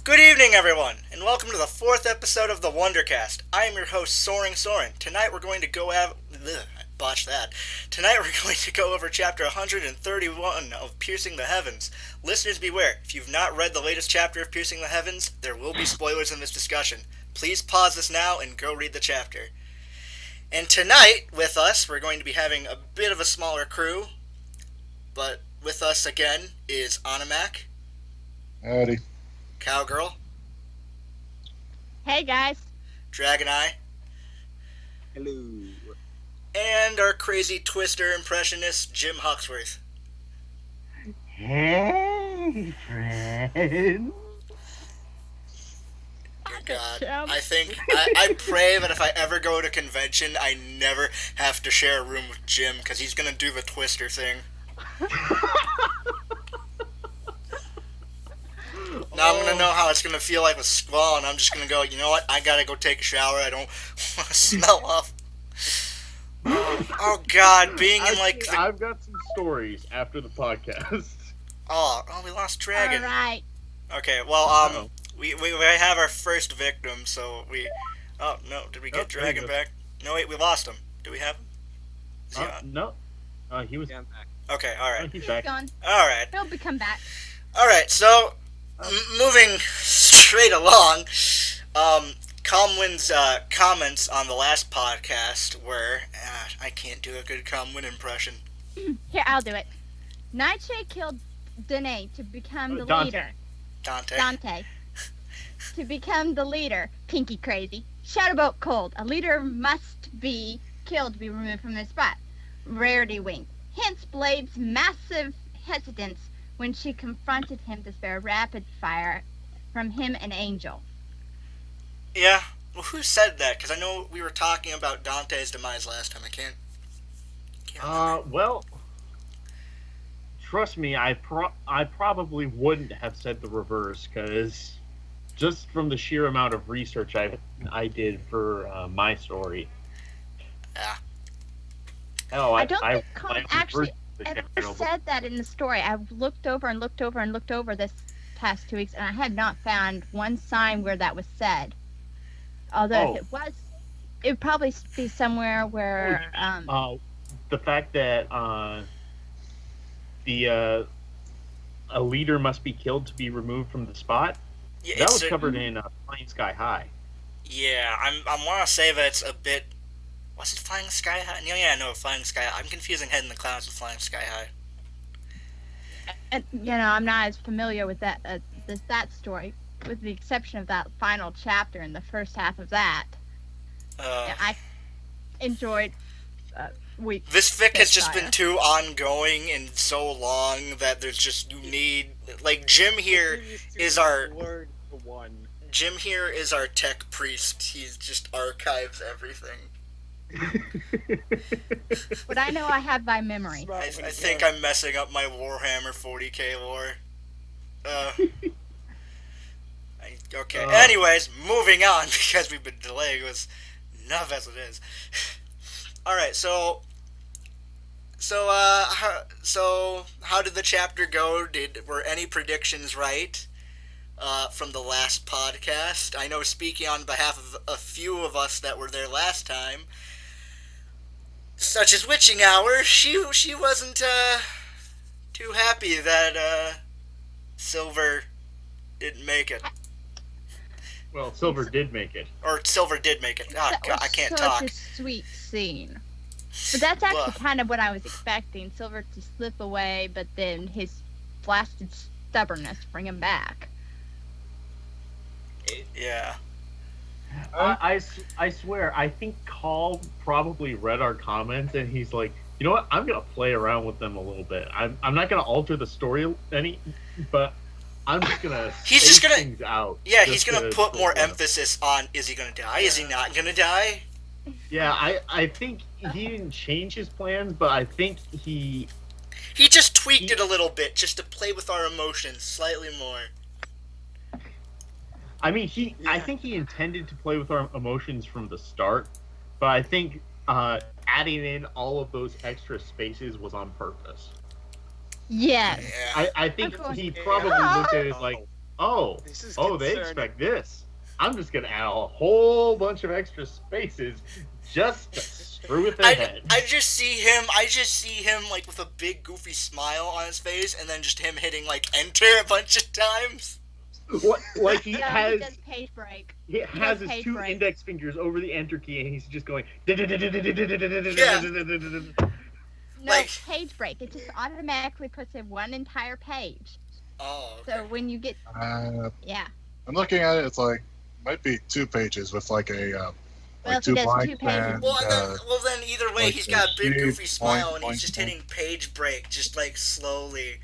Good evening, everyone, and welcome to the fourth episode of the WonderCast. I am your host, Soarin. Tonight we're going to go I botched that. Tonight we're going to go over chapter 131 of Piercing the Heavens. Listeners beware, if you've not read the latest chapter of Piercing the Heavens, there will be spoilers in this discussion. Please pause this now and go read the chapter. And tonight, with us, we're going to be having a bit of a smaller crew, but with us again is Animak, Howdy. Cowgirl, Hey guys. Dragon Eye, Hello. and our crazy twister impressionist, Jim Hoxworth. Hey, friend. Dear God, Jim. I pray that if I ever go to convention, I never have to share a room with Jim, because he's going to do the twister thing. Now I'm going to know how it's going to feel like with Squall, and I'm just going to go, you know what, I got to go take a shower, I don't want to smell off. Oh God, being in like the... I've got some stories after the podcast. Oh, we lost Dragon. Alright. Okay, well, we have our first victim, so we... Oh, no, did we get Dragon back? No, wait, we lost him. Do we have him? Is he on? No. He was. Yeah, I'm back. Okay, alright. He's He's back. gone. Alright. He'll be come back. Alright, so, moving straight along, Comwin's comments on the last podcast were, I can't do a good Comwin impression. Here, I'll do it. Nightshade killed Danae to become the Dante. leader. Dante. Dante. To become the leader. Pinky crazy. Shadowbolt cold. A leader must be killed to be removed from their spot. Rarity wink. Hence Blade's massive hesitance when she confronted him to spare rapid fire from him and Angel. Yeah, well, who said that? Because I know we were talking about Dante's demise last time. I can't remember. Well, trust me, I probably wouldn't have said the reverse, because just from the sheer amount of research I did for my story. Yeah. Oh, I don't think Colin actually reversed the ever channel. said that in the story. I've looked over and looked over and looked over this past 2 weeks, and I have not found one sign where that was said. Although if it was, it would probably be somewhere where The fact that a leader must be killed to be removed from the spot, Yeah, that it's was a- covered in Flying Sky High. Yeah, I want to say that it's a bit... Was it Flying Sky High? Yeah, no, Flying Sky High. I'm confusing Head in the Clouds with Flying Sky High. and, I'm not as familiar with that that story, with the exception of that final chapter in the first half of that. I enjoyed week. This fic has just Fire. been too ongoing and so long that there's just... You need... Like, Jim here is our... Word for one. Jim here is our tech priest. He just archives everything. What I know I have by memory. I think I'm messing up my Warhammer 40k lore. Okay. Anyways, moving on, because we've been delaying this enough as it is. All right. So how did the chapter go? Were any predictions right from the last podcast? I know, speaking on behalf of a few of us that were there last time, such as Witching Hour, she wasn't too happy that Silver didn't make it. Well, Silver did make it. Or Silver did make it. Oh, That God, was I can't such talk. a sweet scene. But that's actually Well, kind of what I was expecting. Silver to slip away, but then his blasted stubbornness bring him back. yeah. I swear, I think Call probably read our comments and he's like, you know what? I'm gonna play around with them a little bit. I'm not gonna alter the story any, but I'm just gonna He's just space gonna- things out. Yeah, just he's gonna to- put more to- emphasis on, is he gonna die? Is he not gonna die? Yeah, I think he didn't change his plans, but I think he He just tweaked it a little bit, just to play with our emotions slightly more. I mean, I think he intended to play with our emotions from the start, but I think adding in all of those extra spaces was on purpose. Yes. Yeah. I think Of course. he probably Yeah. looked at it like, This is they concerning. expect this. I'm just gonna add a whole bunch of extra spaces just to screw with their head. I just see him like with a big goofy smile on his face, and then just him hitting like enter a bunch of times. Like he No, has he does page break. he has his page two break. index fingers over the enter key, and he's just going. No, Like- page break. It just automatically puts in one entire page. Oh, okay. So when you get, yeah. I'm looking at it. It's like might be 2 pages with like a Well, like if he 2 does blanks 2 pages. and, Well, then either way, like he's a got a big sheet, goofy smile, and blank, he's just blank. hitting page break, just like slowly.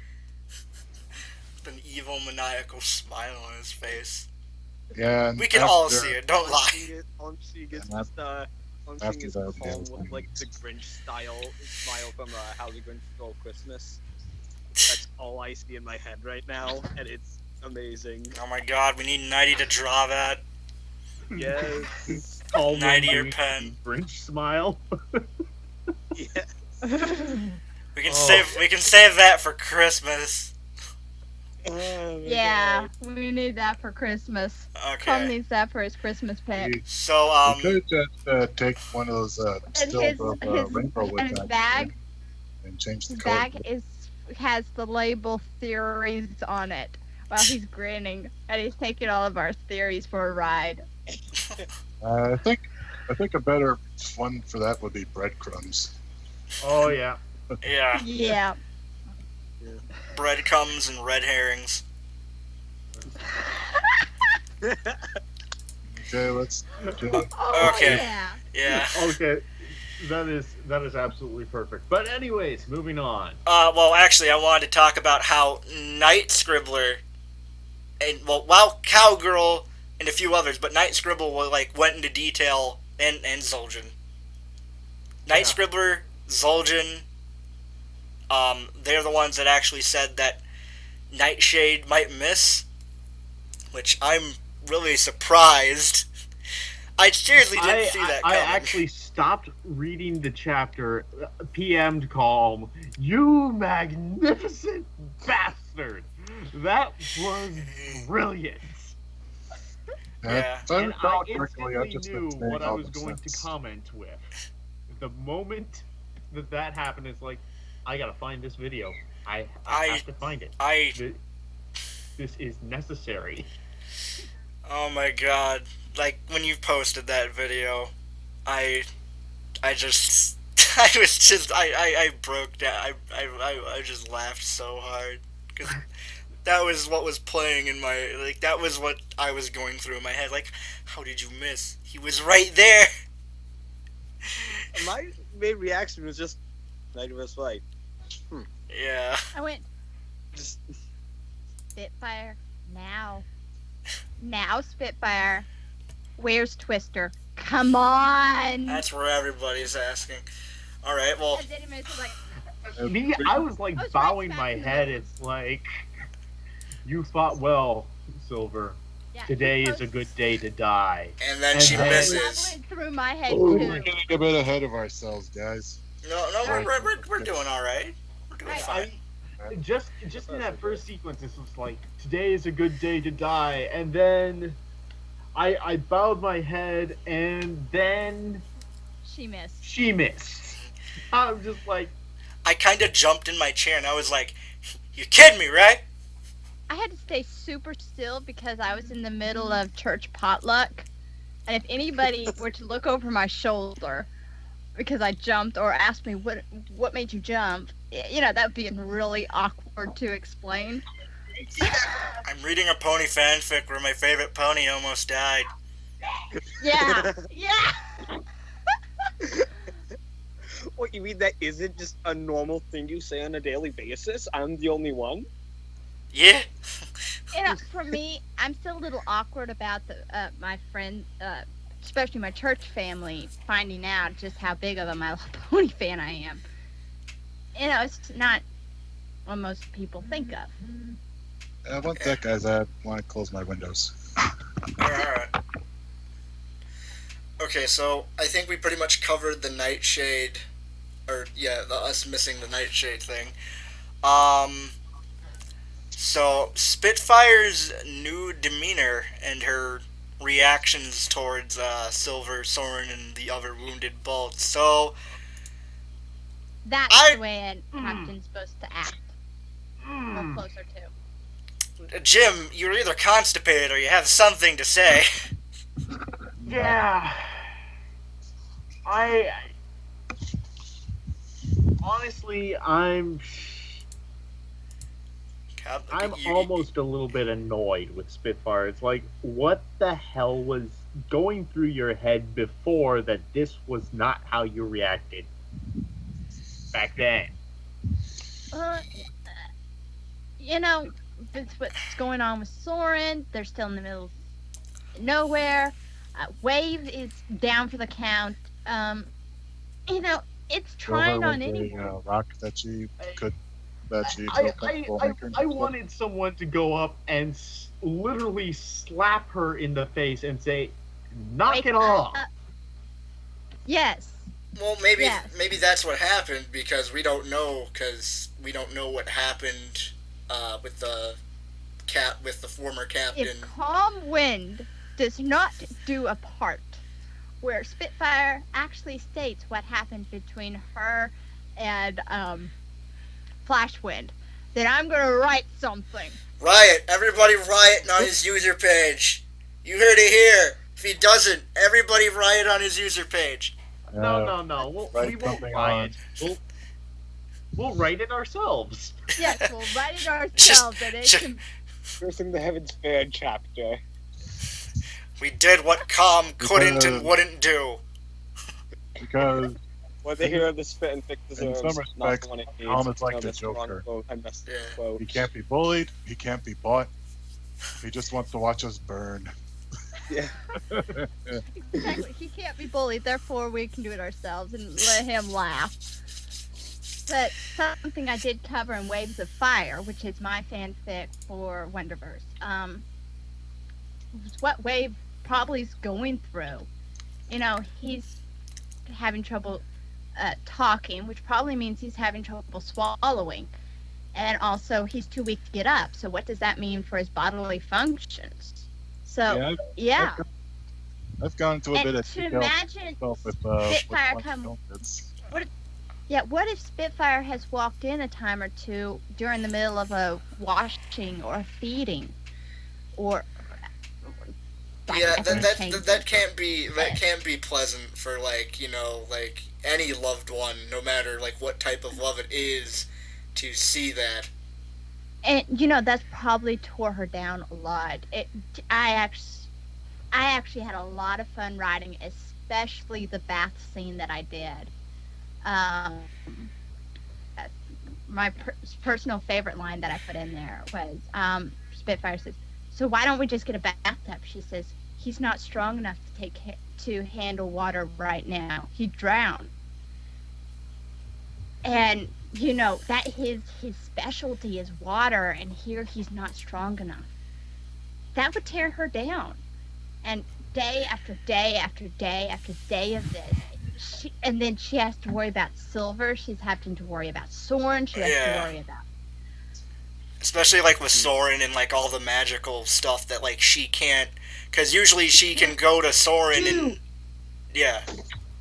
With an evil, maniacal smile on his face. yeah. And We can all after- see it. Don't lie. She gets And just after gets that, calm yeah, with like the Grinch style smile from How the Grinch Stole Christmas. That's all I see in my head right now, and it's amazing. Oh my God, we need Nighty to draw that. Yes. All 90-year one pen. Grinch smile. Yes. We can Oh. save that for Christmas. Oh my Yeah, God. we need that for Christmas. Tom Okay. needs that for his Christmas pick. So You could just take one of those stills his- of his- rainbow with and his that bag- and change the His color. bag has the label theories on it while he's grinning, and he's taking all of our theories for a ride. I think a better one for that would be breadcrumbs. Oh yeah. yeah, Yeah. breadcrumbs and red herrings. Okay, let's do it. Oh, Okay. yeah. Yeah. Okay. That is absolutely perfect. But anyways, moving on. Well, actually, I wanted to talk about how Night Scribbler, and Cowgirl and a few others, but Night Scribble went into detail, and Zul'jin. Night Yeah. Scribbler, Zul'jin, they're the ones that actually said that Nightshade might miss, which I'm really surprised. I seriously didn't see that I coming. actually stopped reading the chapter, PM'd Calm. You magnificent bastard! That was brilliant. Yeah. If I And I recall correctly, I instantly just knew been saying what I all was the going to sense. comment with. The moment that happened, it's like, I gotta find this video. I have to find it. This is necessary. Oh my God! Like when you posted that video, I just, I broke down. I just laughed so hard because that was what was playing in my that was what I was going through in my head. Like, how did you miss? He was right there. My main reaction was just, Night was like, Yeah. I went, just Spitfire, now. Now, Spitfire. Where's Twister? Come on! That's where everybody's asking. All right. Well, And then he was like, Me, I was like I was bowing right my back in the head. middle. It's like, you fought well, Silver. yeah, Today he is a goes good day to die. and then And she then- misses. traveling through my head, We're too. getting a bit ahead of ourselves, guys. No, we're doing all right. We're doing Right. fine. Just in that first sequence, this was like, today is a good day to die, and then I bowed my head, and then She missed. she missed. I'm just like, I kind of jumped in my chair and I was like, "You kidding me, right?" I had to stay super still because I was in the middle of church potluck. And if anybody were to look over my shoulder because I jumped or asked me what made you jump, that would be really awkward to explain. I'm reading a pony fanfic where my favorite pony almost died. Yeah. Yeah. what you mean that isn't just a normal thing you say on a daily basis? I'm the only one. Yeah. For me, I'm still a little awkward about my friend, especially my church family, finding out just how big of a My Little Pony fan I am. It's not what most people think of. One sec, guys. I want to close my windows. All right. Okay, so I think we pretty much covered the Nightshade, us missing the Nightshade thing. So, Spitfire's new demeanor and her reactions towards Silver, Soarin, and the other wounded bolts. So, That's the way a captain's supposed to act. Or closer to. Jim, you're either constipated or you have something to say. Yeah. Honestly, I'm almost a little bit annoyed with Spitfire. It's like, what the hell was going through your head before that this was not how you reacted back then? You know, that's what's going on with Soarin. They're still in the middle of nowhere. Wave is down for the count. You know, it's trying on anyone. Rock that she could. I wanted someone to go up and literally slap her in the face and say, "Knock it off." Yes. Well, maybe that's what happened because we don't know what happened with the former captain. If calm wind does not do a part where Spitfire actually states what happened between her and Flashwind, then I'm gonna write something. Riot! Everybody riot on his user page. You heard it here. If he doesn't, everybody riot on his user page. No. We won't riot. We'll write it ourselves. Yes, we'll write it ourselves. Cursing the Heavens fan chapter. We did what Calm couldn't and wouldn't do. Because what they hear of the spit and thick deserves. In some respects, Calm is like the Joker. He can't be bullied. He can't be bought. He just wants to watch us burn. Yeah. Exactly. He can't be bullied, therefore we can do it ourselves and let him laugh. But something I did cover in Waves of Fire, which is my fanfic for WonderVerse, what Wave probably is going through. You know, he's having trouble talking, which probably means he's having trouble swallowing. And also, he's too weak to get up. So what does that mean for his bodily functions? So, yeah. I've gone to a bit of detail with Spitfire what if Spitfire has walked in a time or two during the middle of a washing or a feeding, or that can't be pleasant for any loved one, no matter what type of love it is, to see that. And that's probably tore her down a lot. I actually had a lot of fun writing, especially the bath scene that I did. My personal favorite line that I put in there was Spitfire says, "So why don't we just get a bathtub?" She says, "He's not strong enough to handle water right now. He'd drown." And that his specialty is water, and here he's not strong enough. That would tear her down. And day after day after day after day of this, and then she has to worry about Silver. She's having to worry about Soarin. She has to worry about. Especially with Soarin and all the magical stuff that she can't, because usually she can go to Soarin and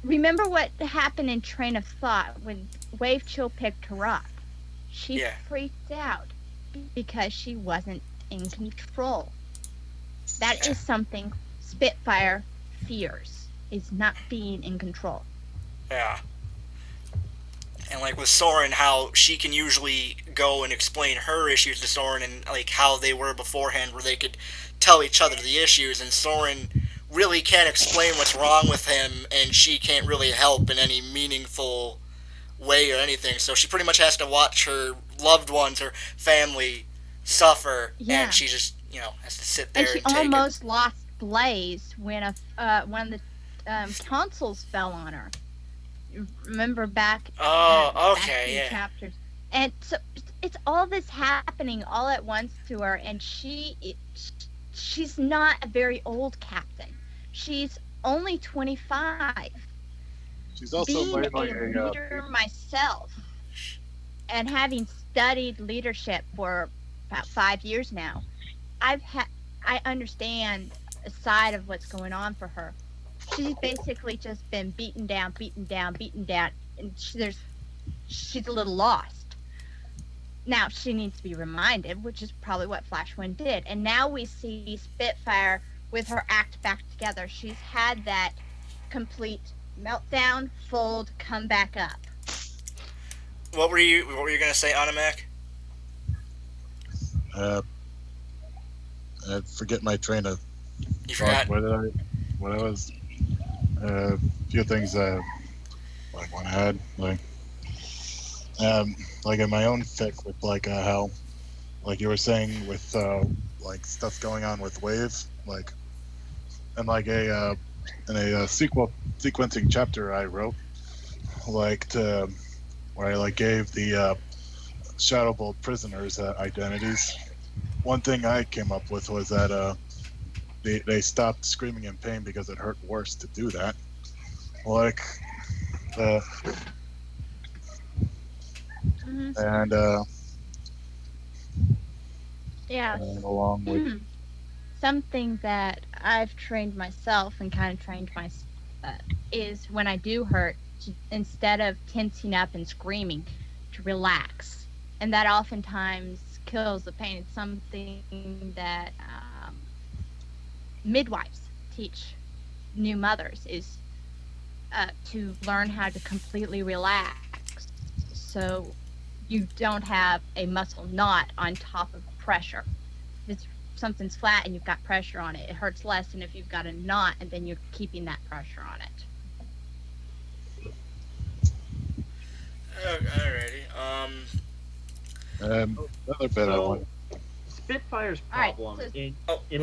Remember what happened in Train of Thought when Wave Chill picked her up? She freaked out because she wasn't in control. That is something Spitfire fears, is not being in control. Yeah. And with Soarin, how she can usually go and explain her issues to Soarin and how they were beforehand, where they could tell each other the issues, and Soarin really can't explain what's wrong with him, and she can't really help in any meaningful way or anything. So she pretty much has to watch her loved ones, her family, suffer, and she just has to sit there and take it. And she almost lost Blaze when one of the consoles fell on her. Remember back? Chapters, and so it's all this happening all at once to her, and she's not a very old captain. She's only 25. She's also being a leader myself, and having studied leadership for about 5 years now. I understand a side of what's going on for her. She's basically just been beaten down, and she's a little lost. Now she needs to be reminded, which is probably what Flashwind did. And now we see Spitfire with her act back together. She's had that complete meltdown, fold, come back up. What were you gonna say, Animak? I forget my train of You thought. forgot? What I was? A few things like when I had like in my own fic with how like you were saying with like stuff going on with Wave, like and like in a sequencing chapter I wrote where I like gave the Shadowbolt prisoners identities. One thing I came up with was that they stopped screaming in pain because it hurt worse to do that. Like and Yeah. and along with Something that I've trained myself and kind of trained is when I do hurt, instead of tensing up and screaming, to relax. And that oftentimes kills the pain. It's something that midwives teach new mothers, is to learn how to completely relax so you don't have a muscle knot on top of pressure. If something's flat and you've got pressure on it, it hurts less than if you've got a knot and then you're keeping that pressure on it. Alrighty. Another bit I want. Spitfire's problem, in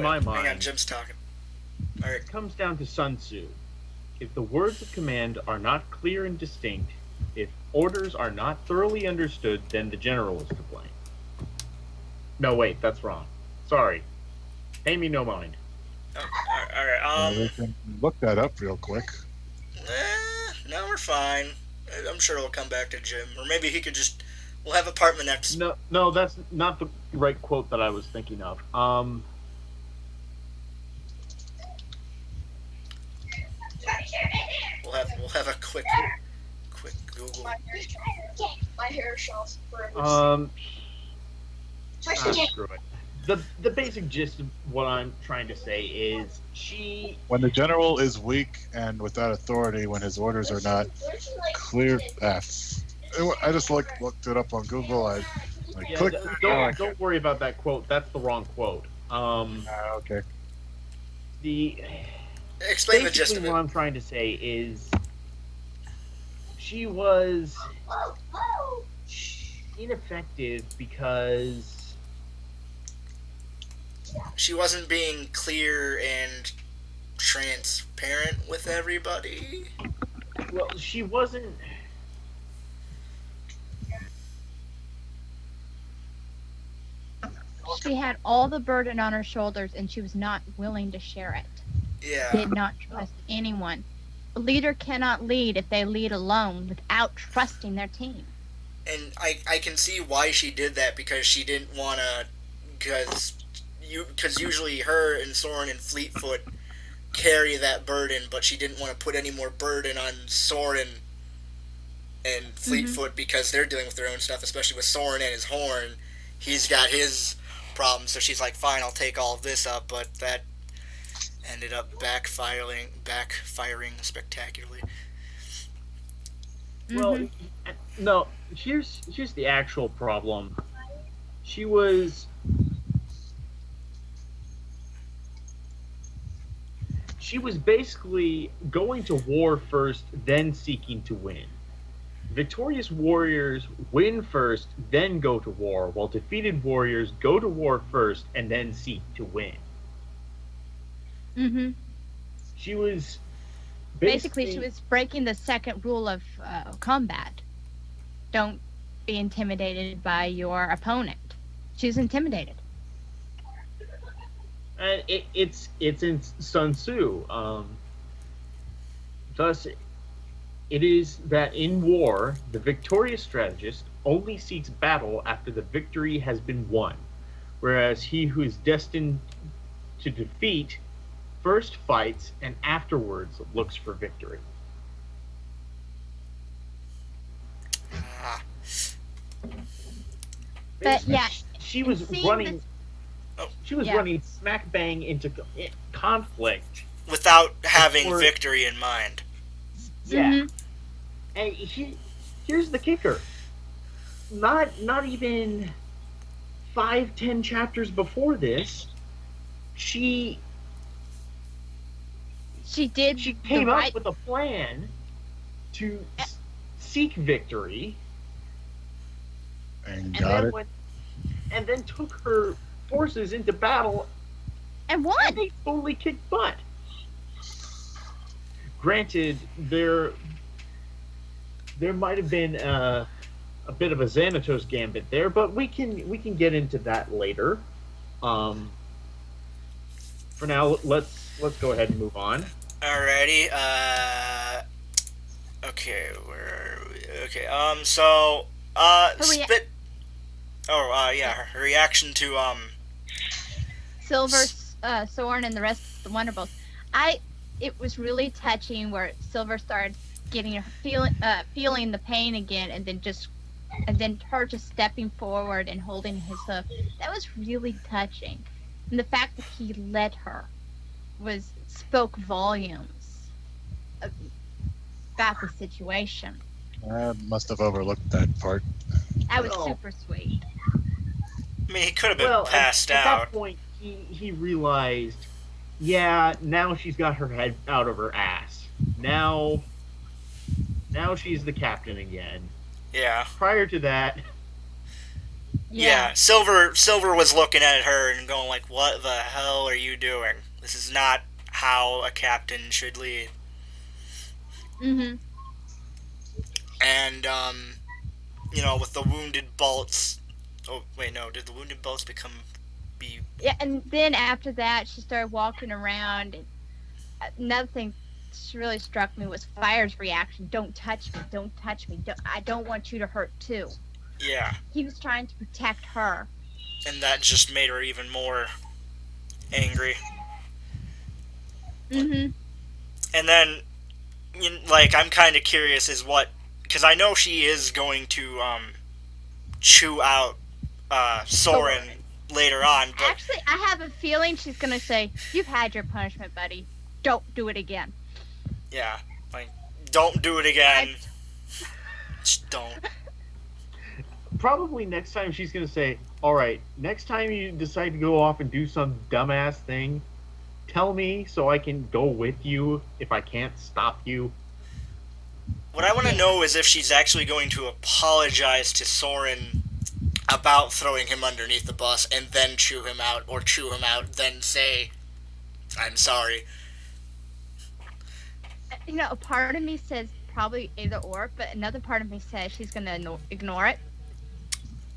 my mind, hang on, Jim's talking. All right. Comes down to Sun Tzu. If the words of command are not clear and distinct, if orders are not thoroughly understood, then the general is to blame. No, wait, that's wrong. Sorry. Pay me no mind. Oh, all right. We can look that up real quick. No, we're fine. I'm sure we'll come back to Jim, or maybe he could just. We'll have apartment next. No, that's not the right quote that I was thinking of. We'll have a quick Google. My hair shells forever. Screw it. The basic gist of what I'm trying to say is when the general is weak and without authority, when his orders are not clear. I just looked it up on Google. I clicked. Don't worry about that quote. That's the wrong quote. Okay. Explain the gist of it. What I'm trying to say is she was ineffective because she wasn't being clear and transparent with everybody. Well, she wasn't. She had all the burden on her shoulders and she was not willing to share it. Yeah. Did not trust anyone. A leader cannot lead if they lead alone without trusting their team. And I can see why she did that, because she didn't want to, because usually her and Soarin and Fleetfoot carry that burden, but she didn't want to put any more burden on Soarin and Fleetfoot because they're dealing with their own stuff, especially with Soarin and his horn. He's got his problems, so she's like, fine, I'll take all of this up, but that ended up backfiring spectacularly. Well, no, here's the actual problem. She was basically going to war first, then seeking to win. Victorious warriors win first, then go to war, while defeated warriors go to war first and then seek to win. She was basically she was breaking the second rule of combat. Don't be intimidated by your opponent. She was intimidated. And it's in Sun Tzu. Thus, it is that in war, the victorious strategist only seeks battle after the victory has been won. whereas he who is destined to defeat first fights and afterwards looks for victory. Ah. But yeah, she was seeing running. Oh. She was Yeah. running smack bang into conflict. Without having Before- victory in mind. Yeah. Mhm. And here's the kicker. Not even 5-10 chapters before this, she did came the up right. with a plan to seek victory, And and got then it. and then took her forces into battle, And and won. they totally kicked butt. Granted, there might have been a bit of a Xanatos gambit there, but we can get into that later. For now, let's go ahead and move on. Alrighty. Okay. Where are we? Okay. So. Spit. Oh. Yeah. Her reaction to Silver, Soarin, and the rest of the Wonderbolts. It was really touching where Silver started feeling the pain again, and then her just stepping forward and holding his hoof. That was really touching, and the fact that he let her spoke volumes about the situation. I must have overlooked that part. That was Oh. super sweet. I mean, he could have been Well, passed at out. that point, he realized, yeah, now she's got her head out of her ass. Now she's the captain again. Yeah. Prior to that, Yeah. Silver was looking at her and going like, "What the hell are you doing? This is not how a captain should lead." Mhm. And with the wounded bolts. Oh wait, no. Did the wounded bolts be? Yeah, and then after that, she started walking around. And another thing that really struck me was Fire's reaction. Don't touch me. Don't touch me. I don't want you to hurt too. Yeah. He was trying to protect her. And that just made her even more angry. Mm-hmm. And then, I'm kind of curious because I know she is going to chew out Soarin later on, but Actually, I have a feeling she's going to say, "You've had your punishment, buddy. Don't do it again." yeah, don't do it again. Just don't. probably next time she's going to say, all right, next time you decide to go off and do some dumbass thing, tell me so I can go with you if I can't stop you. What I want to know is if she's actually going to apologize to Soarin about throwing him underneath the bus and then chew him out, or chew him out, then say, "I'm sorry." A part of me says probably either or, but another part of me says she's going to ignore it.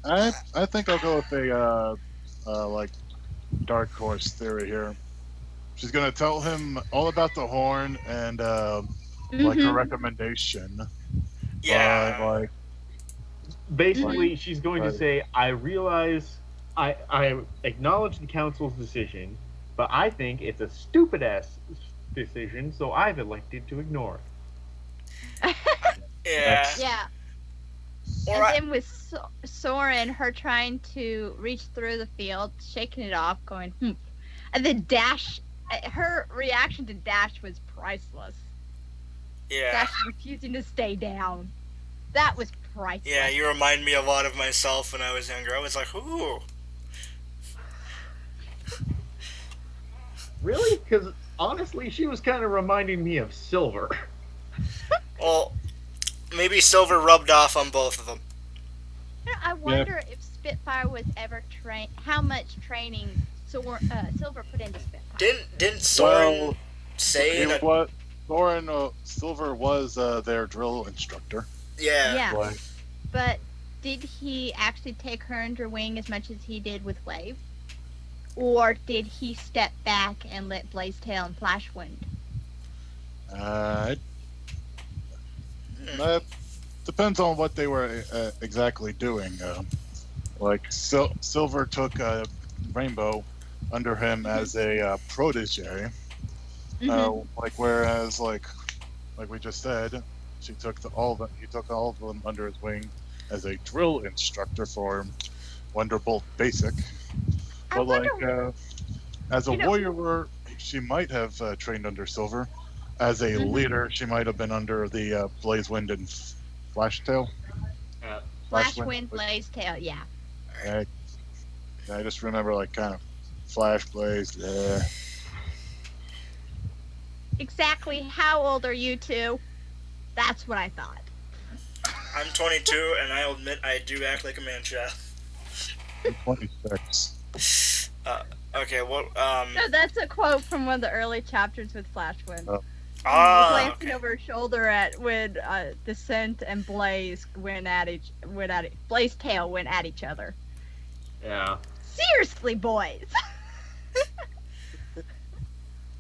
I think I'll go with a dark horse theory here. She's gonna tell him all about the horn and like a recommendation. Yeah. Basically, she's going to say, I realize, I acknowledge the council's decision, but I think it's a stupid-ass decision, so I've elected to ignore it. Yeah. Yeah. Or And then with Soarin, her trying to reach through the field, shaking it off, going, And then Dash, her reaction to Dash was priceless. yeah. Dash refusing to stay down. That was priceless. Yeah, you remind me a lot of myself when I was younger. I was like, ooh. Really? Because honestly, she was kind of reminding me of Silver. Well, maybe Silver rubbed off on both of them. I wonder if Spitfire was ever trained, how much training Silver put into Spitfire. Didn't Soarin Well, say that? What Soarin Silver was their drill instructor. Yeah. Yeah. But did he actually take her under wing as much as he did with Wave? Or did he step back and let Blazetail and Flashwind? That depends on what they were exactly doing. Silver took Rainbow under him as a protege. Mhm. Whereas like we just said, he took all of them under his wing as a drill instructor for Wonderbolt Basic. I But wonder, as a you know, warrior, she might have trained under Silver. As a Mhm. leader, she might have been under the Blaze Wind and Flashtail. Flash Wind. Wind Blaze Tail, yeah. I, I just remember like kind of Flash Blaze. Yeah. Exactly. How old are you two? That's what I thought. I'm 22, and I'll admit I do act like a man child. 26. Okay, No, that's a quote from one of the early chapters with Flashwind. Oh. Glancing Okay. over his shoulder at when Descent and Blaze Blaze Tail went at each other. Yeah. Seriously, boys.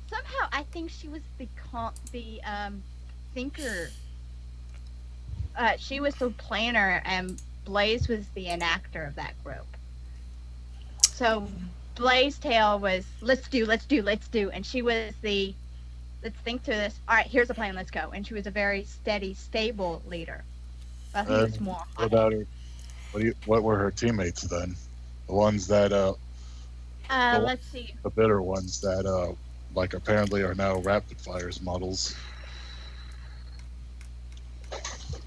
Somehow, I think she was the thinker. She was the planner, and Blaze was the enactor of that group. So, Blaze Tail was let's do, and she was the let's think through this. All right, here's a plan. Let's go. And she was a very steady, stable leader. I think it's more. What about her? What were her teammates then? The ones that Let's see. the bitter ones that apparently are now Rapid Fire's models.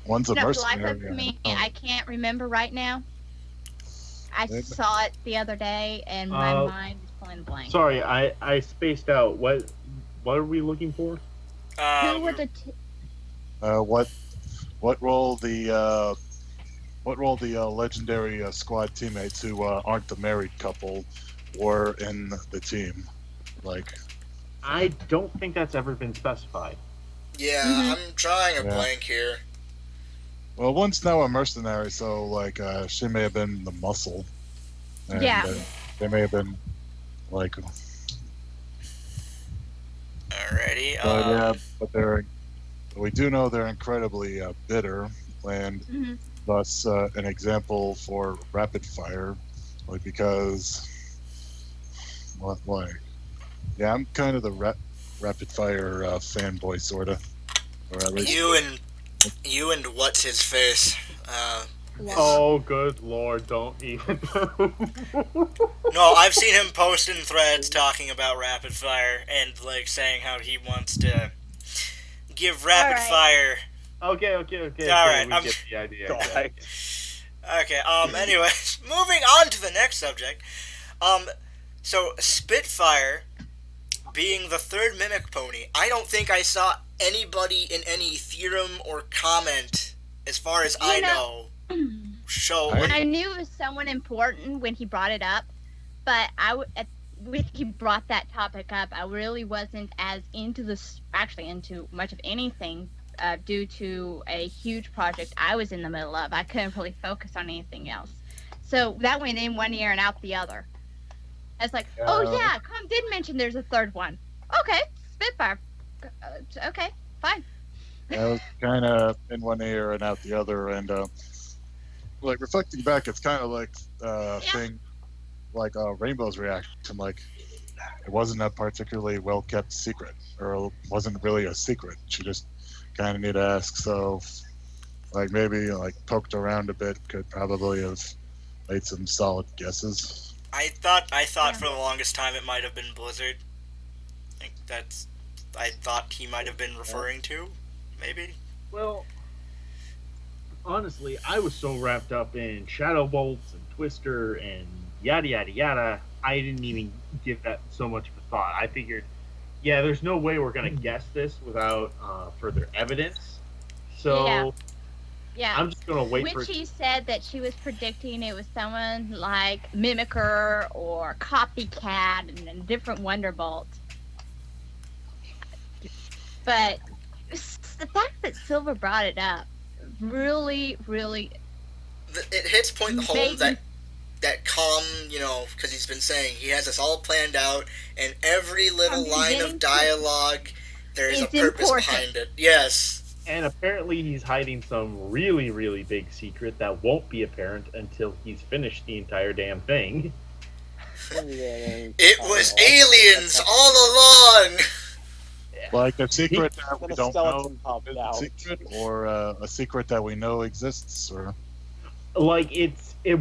One's a No, mercenary. Liza, for me, I can't remember right now. I saw it the other day, and my mind is pulling blank. Sorry, I spaced out. What are we looking for? Who were the What role the legendary squad teammates who aren't the married couple were in the team? Like, I don't think that's ever been specified. Yeah, Mhm. I'm drawing a Yeah. blank here. well, one's now a mercenary, so like she may have been the muscle. And, Yeah. they may have been like, Alrighty. but we do know they're incredibly bitter, and Mhm. thus an example for Rapid Fire, because why? Yeah, I'm kind of the Rapid Fire fanboy, sorta, or at least. You and what's his face? Oh, good lord! Don't even. No, I've seen him posting threads talking about Rapid Fire and like saying how he wants to give Rapid Alright. Fire. Okay. Alright, we I'm- get the idea. God. Okay. Anyways, moving on to the next subject. So Spitfire being the third mimic pony, I don't think I saw anybody in any theorem or comment, as far as I know, show. I knew it was someone important when he brought it up, but when he brought that topic up, I really wasn't as into much of anything due to a huge project I was in the middle of. I couldn't really focus on anything else. So that went in one ear and out the other. I was like, oh yeah, Com did mention there's a third one. Okay, Spitfire. Okay, fine. I was kind of in one ear and out the other, and like reflecting back, it's kind of like thing like Rainbow's reaction. Like, it wasn't a particularly well kept secret, or wasn't really a secret. She just kind of need to ask. So, like maybe like poked around a bit, could probably have made some solid guesses. I thought for the longest time it might have been Blizzard. Like I thought he might have been referring to, maybe. Well, honestly, I was so wrapped up in Shadow Bolts and Twister and yada yada yada, I didn't even give that so much of a thought. I figured, yeah, there's no way we're gonna guess this without further evidence. So Yeah. I'm just gonna wait for. Witchy said that she was predicting it was someone like Mimicker or Copycat and a different Wonderbolt. But the fact that Silver brought it up really, really It hits point home made me- that calm, because he's been saying he has this all planned out, and every little From line beginning of to- dialogue, there's a It's purpose important. behind it. Yes. And apparently he's hiding some really, really big secret that won't be apparent until he's finished the entire damn thing. It was aliens all along. Like a secret that we Then a don't know skeleton popped is out. a secret, or a secret that we know exists, or Like it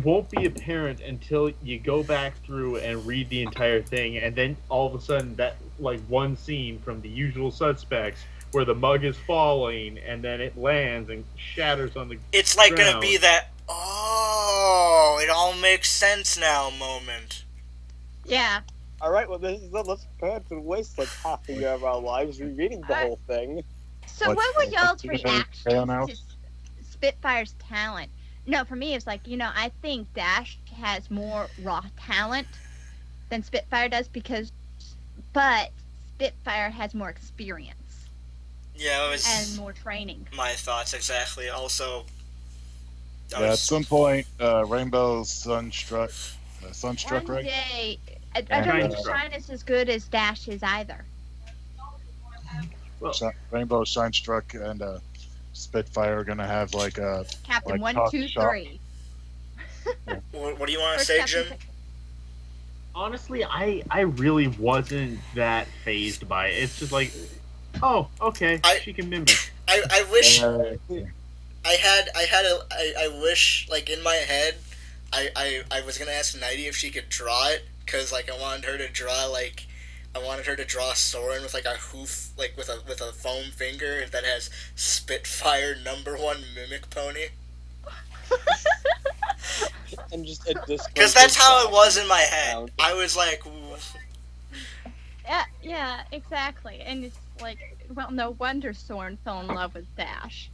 won't be apparent until you go back through and read the entire thing, and then all of a sudden that like one scene from The Usual Suspects where the mug is falling and then it lands and shatters on the It's like ground. gonna be that, oh, it all makes sense now moment. Yeah. All right, well, let's prepare to waste like half a year of our lives rereading the whole thing. So What's- what were y'all's what's your favorite tale now? reactions to Spitfire's talent? No, for me, it's like, I think Dash has more raw talent than Spitfire does but Spitfire has more experience Yeah, it was and more training. my thoughts exactly. Also, I yeah, at was- some point, Rainbow Sunstruck, One right? day, I And, don't think uh, Shine is as good as Dash is either. Rainbow Sunstruck and Spitfire are gonna have like a Captain Like 1, tough 2, shot. 3. what do you want to First say, Captain, Jim? Honestly, I really wasn't that phased by it. It's just like, oh, okay, she can mimic. I wish uh, I wish, like, in my head, I was gonna ask Nighty if she could draw it, because, like, I wanted her to draw Soarin with, like, a hoof, like, with a foam finger that has Spitfire #1 mimic pony. And just a disc. Because that's how it was in my head. I was like, ooh. Yeah, exactly. And it's like, well, no wonder Soren fell in love with Dash.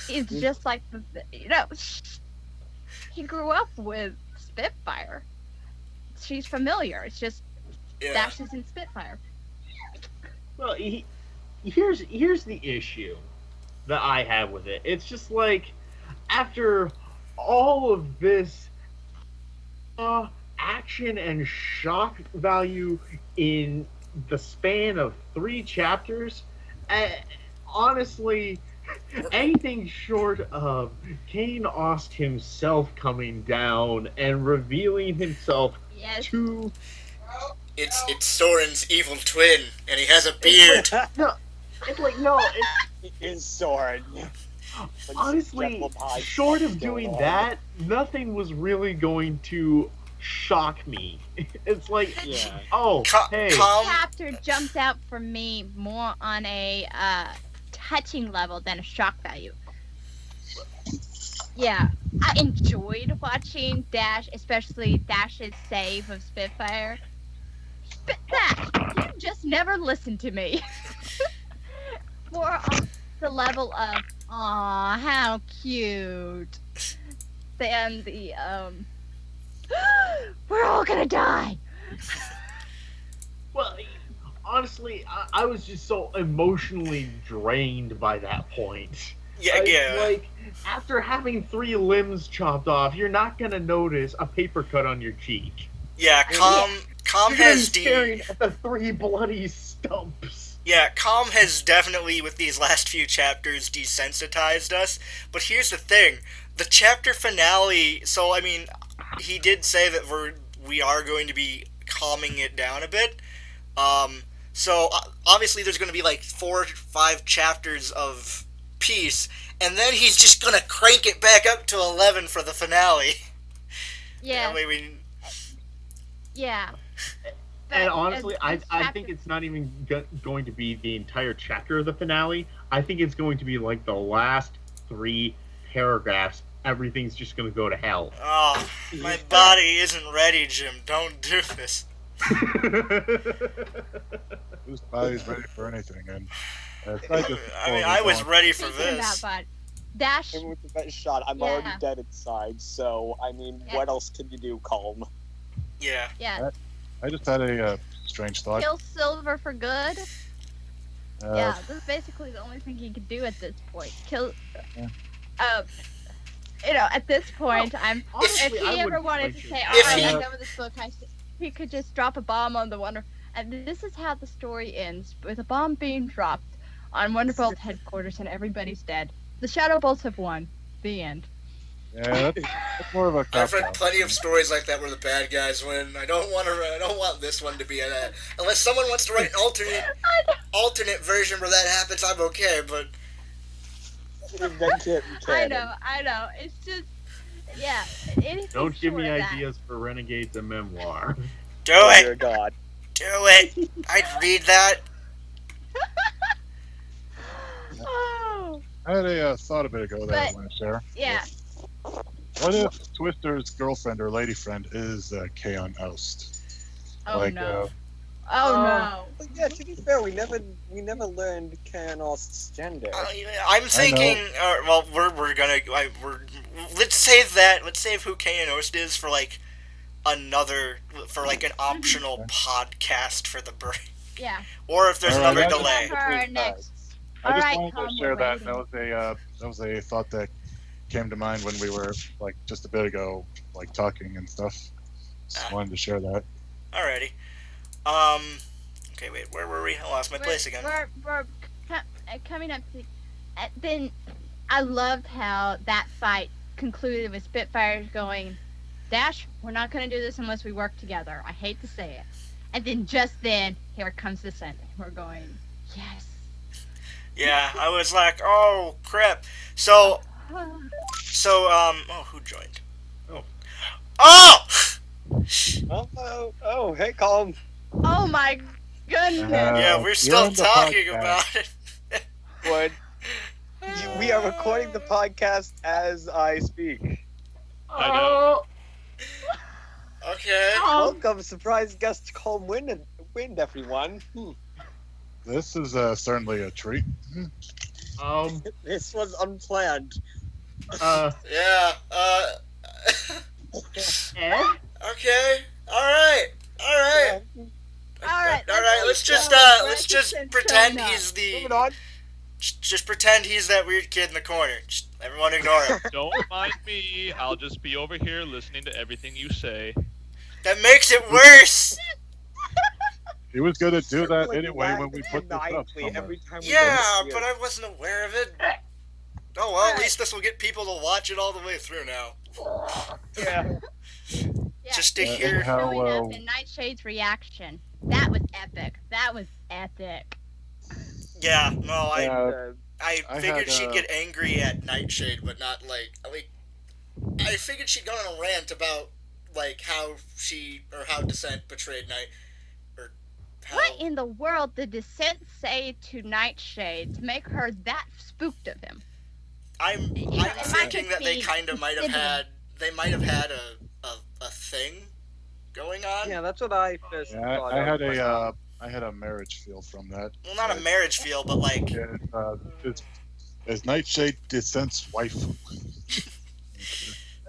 It's just like, he grew up with Spitfire. She's familiar. It's just Yeah. Dash is in Spitfire. Well, here's the issue that I have with it. It's just like, after all of this action and shock value in the span of 3 chapters, honestly, anything short of Kane Ost himself coming down and revealing himself Yes. to... It's Soren's evil twin, and he has a beard. No, it's like, no, It is Soarin. honestly, short of doing that, nothing was really going to shock me. It's like, Yeah. oh, hey, This chapter jumped out for me more on a touching level than a shock value. Yeah, I enjoyed watching Dash, especially Dash's save of Spitfire. Dash, you just never listened to me. More on the level of, aw, how cute, than the, we're all gonna die. well, honestly, I was just so emotionally drained by that point. Yeah. Like, after having 3 limbs chopped off, you're not gonna notice a paper cut on your cheek. Yeah, Calm You're gonna be has staring at the 3 bloody stumps. Yeah, Calm has definitely, with these last few chapters, desensitized us. But here's the thing. The chapter finale, so, I mean, he did say that we are going to be calming it down a bit. So, obviously there's going to be, like, 4 or 5 chapters of peace, and then he's just going to crank it back up to 11 for the finale. Yeah. That way we... Yeah. And But honestly, as I think it's not even going to be the entire chapter of the finale. I think it's going to be like the last 3 paragraphs. Everything's just going to go to hell. Oh, my body isn't ready, Jim. Don't do this. whose body's ready for anything? And it's not just I mean, I was ready for Speaking this. about body, Dash. And with the best shot, I'm Yeah. already dead inside, so, I mean, Yeah. what else can you do, Calm? Yeah. Yeah. I just had a strange thought. Kill Silver for good. Uh, Yeah, that's basically the only thing he could do at this point. Kill. Yeah. At this point, if Honestly, he I ever wouldn't wanted to switch say, it. "All right, If I'm he- done with this book," he could just drop a bomb on the Wonder. And this is how the story ends, with a bomb being dropped on Wonderbolt's headquarters, and everybody's dead. The Shadow Bolts have won. The end. Yeah, that's more of a cop I've read out. plenty of stories like that where the bad guys win. I don't want this one to be a unless someone wants to write an alternate version where that happens. I'm okay, but That can't be canon. I know. It's just, yeah. Anything Don't give me short of that. ideas for Renegades and Memoir. do Oh, it, dear God. do it. I'd read that. Oh, I had a thought a bit ago that I But- want to share. yeah. What if Twister's girlfriend or lady friend is Kaon Oust? Oh Like, no. Oh no. But yeah, to be fair, we never learned Kanos's gender. I'm thinking. Well, let's save who Kanost is for like an optional podcast for the break, Yeah. or if there's Alright, another I delay. For our next. I just Alright, wanted Tom, to share we're that. waiting. That was a thought that came to mind when we were like just a bit ago, like talking and stuff. Just wanted to share that. Alrighty. Okay, wait. Where were we? I lost my place again. We're coming up to. Then I loved how that fight concluded with Spitfires going, Dash, we're not going to do this unless we work together. I hate to say it. And then just then, here comes the Senate. We're going, yes. Yeah, I was like, oh crap. So, who joined? Oh. Oh! Oh, hey, Colin. Oh my goodness. Yeah, we're you're still on the talking podcast. about it. What? We are recording the podcast as I speak. I know. Okay. Welcome, surprise guest Colin Wind, everyone. This is certainly a treat. This was unplanned. Yeah. Okay. All right. Alright, Let's just pretend he's Moving the. on. Just pretend he's that weird kid in the corner. Just everyone ignore him. Don't mind me. I'll just be over here listening to everything you say. That makes it worse. He was going to do that Like, anyway when we put this up. maniacally somewhere. every time we Yeah, go but I wasn't aware of it. Oh well, at least this will get people to watch it all the way through now. Yeah. Yeah. Just to Yeah, hear. anyhow, Showing up in Nightshade's reaction. That was epic. Yeah, no, Yeah. I I figured had, she'd get angry at Nightshade, but not like I figured she'd go on a rant about like how Descent betrayed Night, or how. What in the world did Descent say to Nightshade to make her that spooked of him? I'm my thinking that they critique kind of might have sibling. had a thing going on. Yeah, that's what I first Yeah, thought I of had myself. I had a marriage feel from that. Well, not a marriage feel, but like Yeah, is Nightshade Descent's wife?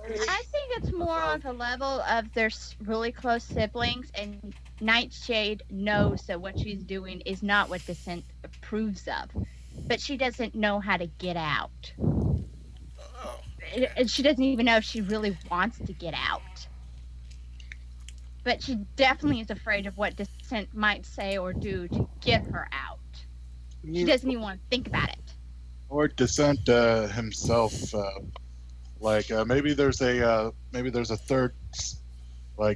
I think it's more on the level of their really close siblings, and Nightshade knows that what she's doing is not what Descent approves of, but she doesn't know how to get out. oh, And she doesn't even know if she really wants to get out. But she definitely is afraid of what Descent might say or do to get her out. She doesn't even want to think about it. Or Descent himself? Maybe there's a third,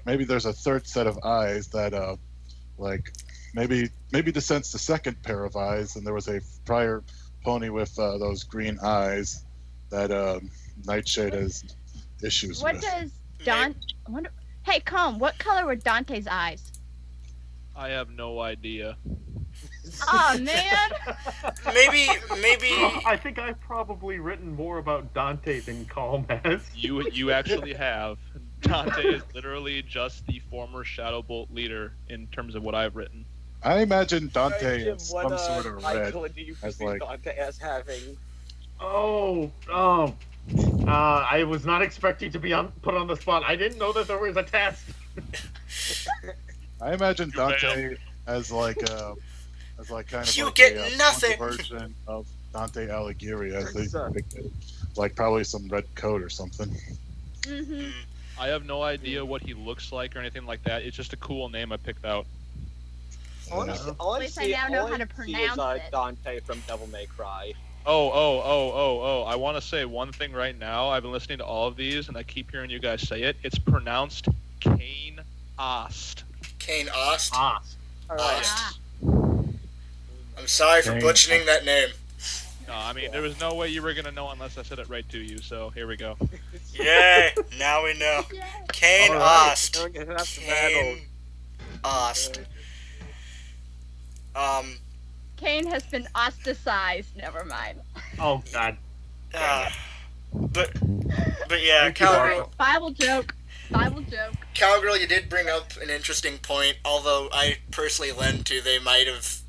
maybe there's a third set of eyes that maybe Descent's the second pair of eyes, and there was a prior pony with those green eyes that Nightshade has issues What with. does Don? Hey, Comb, what color were Dante's eyes? I have no idea. Oh man! maybe I think I've probably written more about Dante than Calm has. You actually have. Dante is literally just the former Shadowbolt leader in terms of what I've written. I imagine Dante Jim, is what, some sort of red. icon do you as, perceive Dante as having? I was not expecting to be put on the spot. I didn't know that there was a test. I imagine You failed. Dante as kind of You like get a nothing. version of Dante Alighieri as they Exactly. depicted, like probably some red coat or something. Mm-hmm. I have no idea what he looks like or anything like that. It's just a cool name I picked out. Honestly, At least I now know how to is pronounce it. Dante from Devil May Cry. I want to say one thing right now. I've been listening to all of these, and I keep hearing you guys say it. It's pronounced Kane Ost. Kane Ost? Ost. All right. Ost. I'm sorry for Kane butchering that name. No, I mean, there was no way you were going to know unless I said it right to you, so here we go. Yay! Now we know. Kane All right. Ost. Don't get after battle. Kane Ost. Kane has been ostracized. Never mind. Oh God. But yeah, Thank you, Cowgirl, Bible joke. Bible joke. Cowgirl, you did bring up an interesting point. Although I personally lend to they might have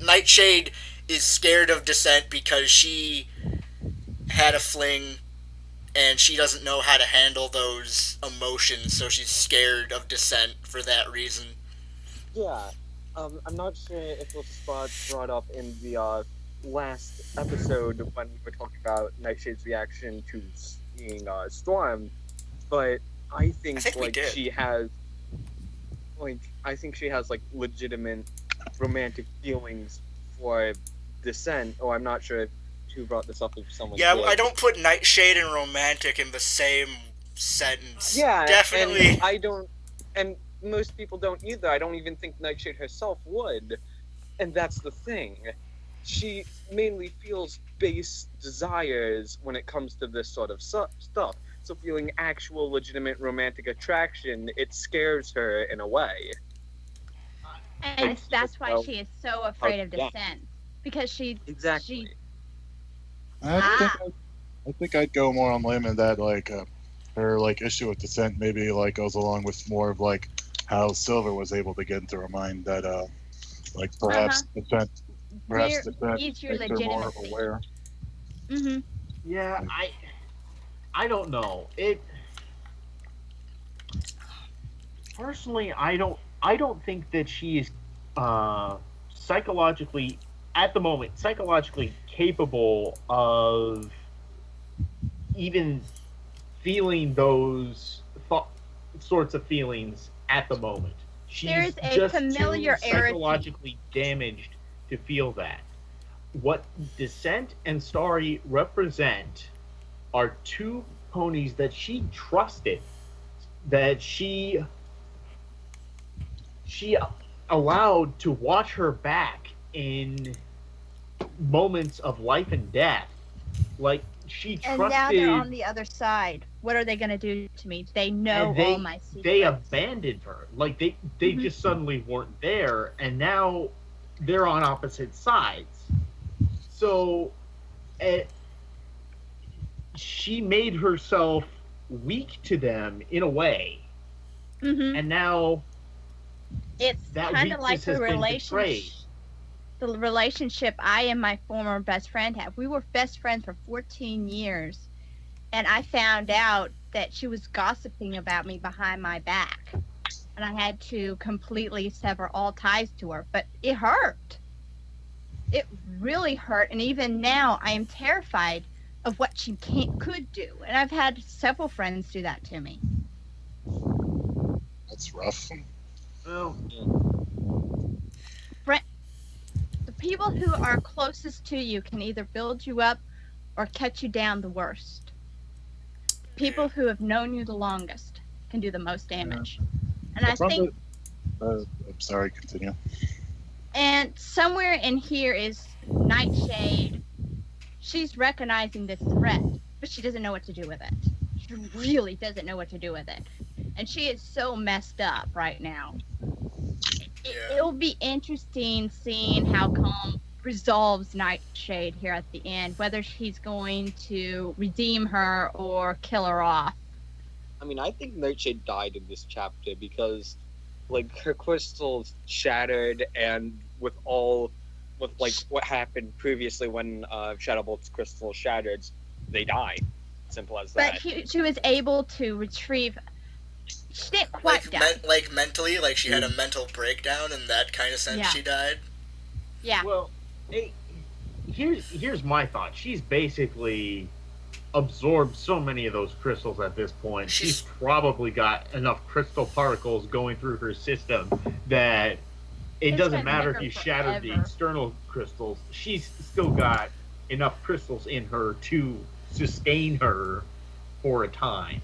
Nightshade is scared of Descent because she had a fling and she doesn't know how to handle those emotions, so she's scared of Descent for that reason. Yeah. I'm not sure if it was brought up in the last episode when we were talking about Nightshade's reaction to seeing Storm, but I think we like did. she has like legitimate romantic feelings for Descent. Oh, I'm not sure who brought this up, if someone Yeah, did. I don't put Nightshade and romantic in the same sentence. Yeah, Definitely. And I don't, and most people don't either. I don't even think Nightshade herself would, and that's the thing. She mainly feels base desires when it comes to this sort of stuff. So feeling actual legitimate romantic attraction, it scares her in a way. And that's why she is so afraid of Yeah. Descent. Because Exactly. I think I'd go more on limb in that her issue with Descent maybe goes along with more of how Silver was able to get into her mind that perhaps Descent Where Descent is your makes her more legitimacy? aware. Mm-hmm. Yeah, I don't know. Personally, I don't think that she is psychologically capable of even feeling those sorts of feelings at the moment. She's There's a just familiarity. too psychologically damaged to feel that. What Descent and Starry represent are two ponies that she trusted, that she allowed to watch her back in moments of life and death. Like, she trusted. And now they're on the other side. What are they going to do to me? They know all my secrets. They abandoned her. Like, they just suddenly weren't there, and now they're on opposite sides. So, she made herself weak to them in a way, and now it's that kind of like weakness has the been betrayed. relationship. The relationship I and my former best friend had. We were best friends for 14 years, and I found out that she was gossiping about me behind my back, and I had to completely sever all ties to her. But it hurt. It really hurt, and even now I am terrified of what she could do. And I've had several friends do that to me. That's rough. Well, The people who are closest to you can either build you up or cut you down the worst. People who have known you the longest can do the most damage. And I think, I'm sorry, continue. and somewhere in here is Nightshade. She's recognizing this threat, but she doesn't know what to do with it. She really doesn't know what to do with it. And she is so messed up right now. It'll be interesting seeing how Calm resolves Nightshade here at the end, whether he's going to redeem her or kill her off. I mean, I think Nightshade died in this chapter because, her crystals shattered, and with what happened previously when Shadowbolt's crystal shattered, they died. Simple as that. But she was able to retrieve. She didn't quite die. Mentally, she had a mental breakdown in that kind of sense. Yeah. She died. Yeah. well, here's my thought. She's basically absorbed so many of those crystals at this point. She's probably got enough crystal particles going through her system that it It's doesn't gonna matter take if you her shattered the forever. external crystals. She's still got enough crystals in her to sustain her for a time.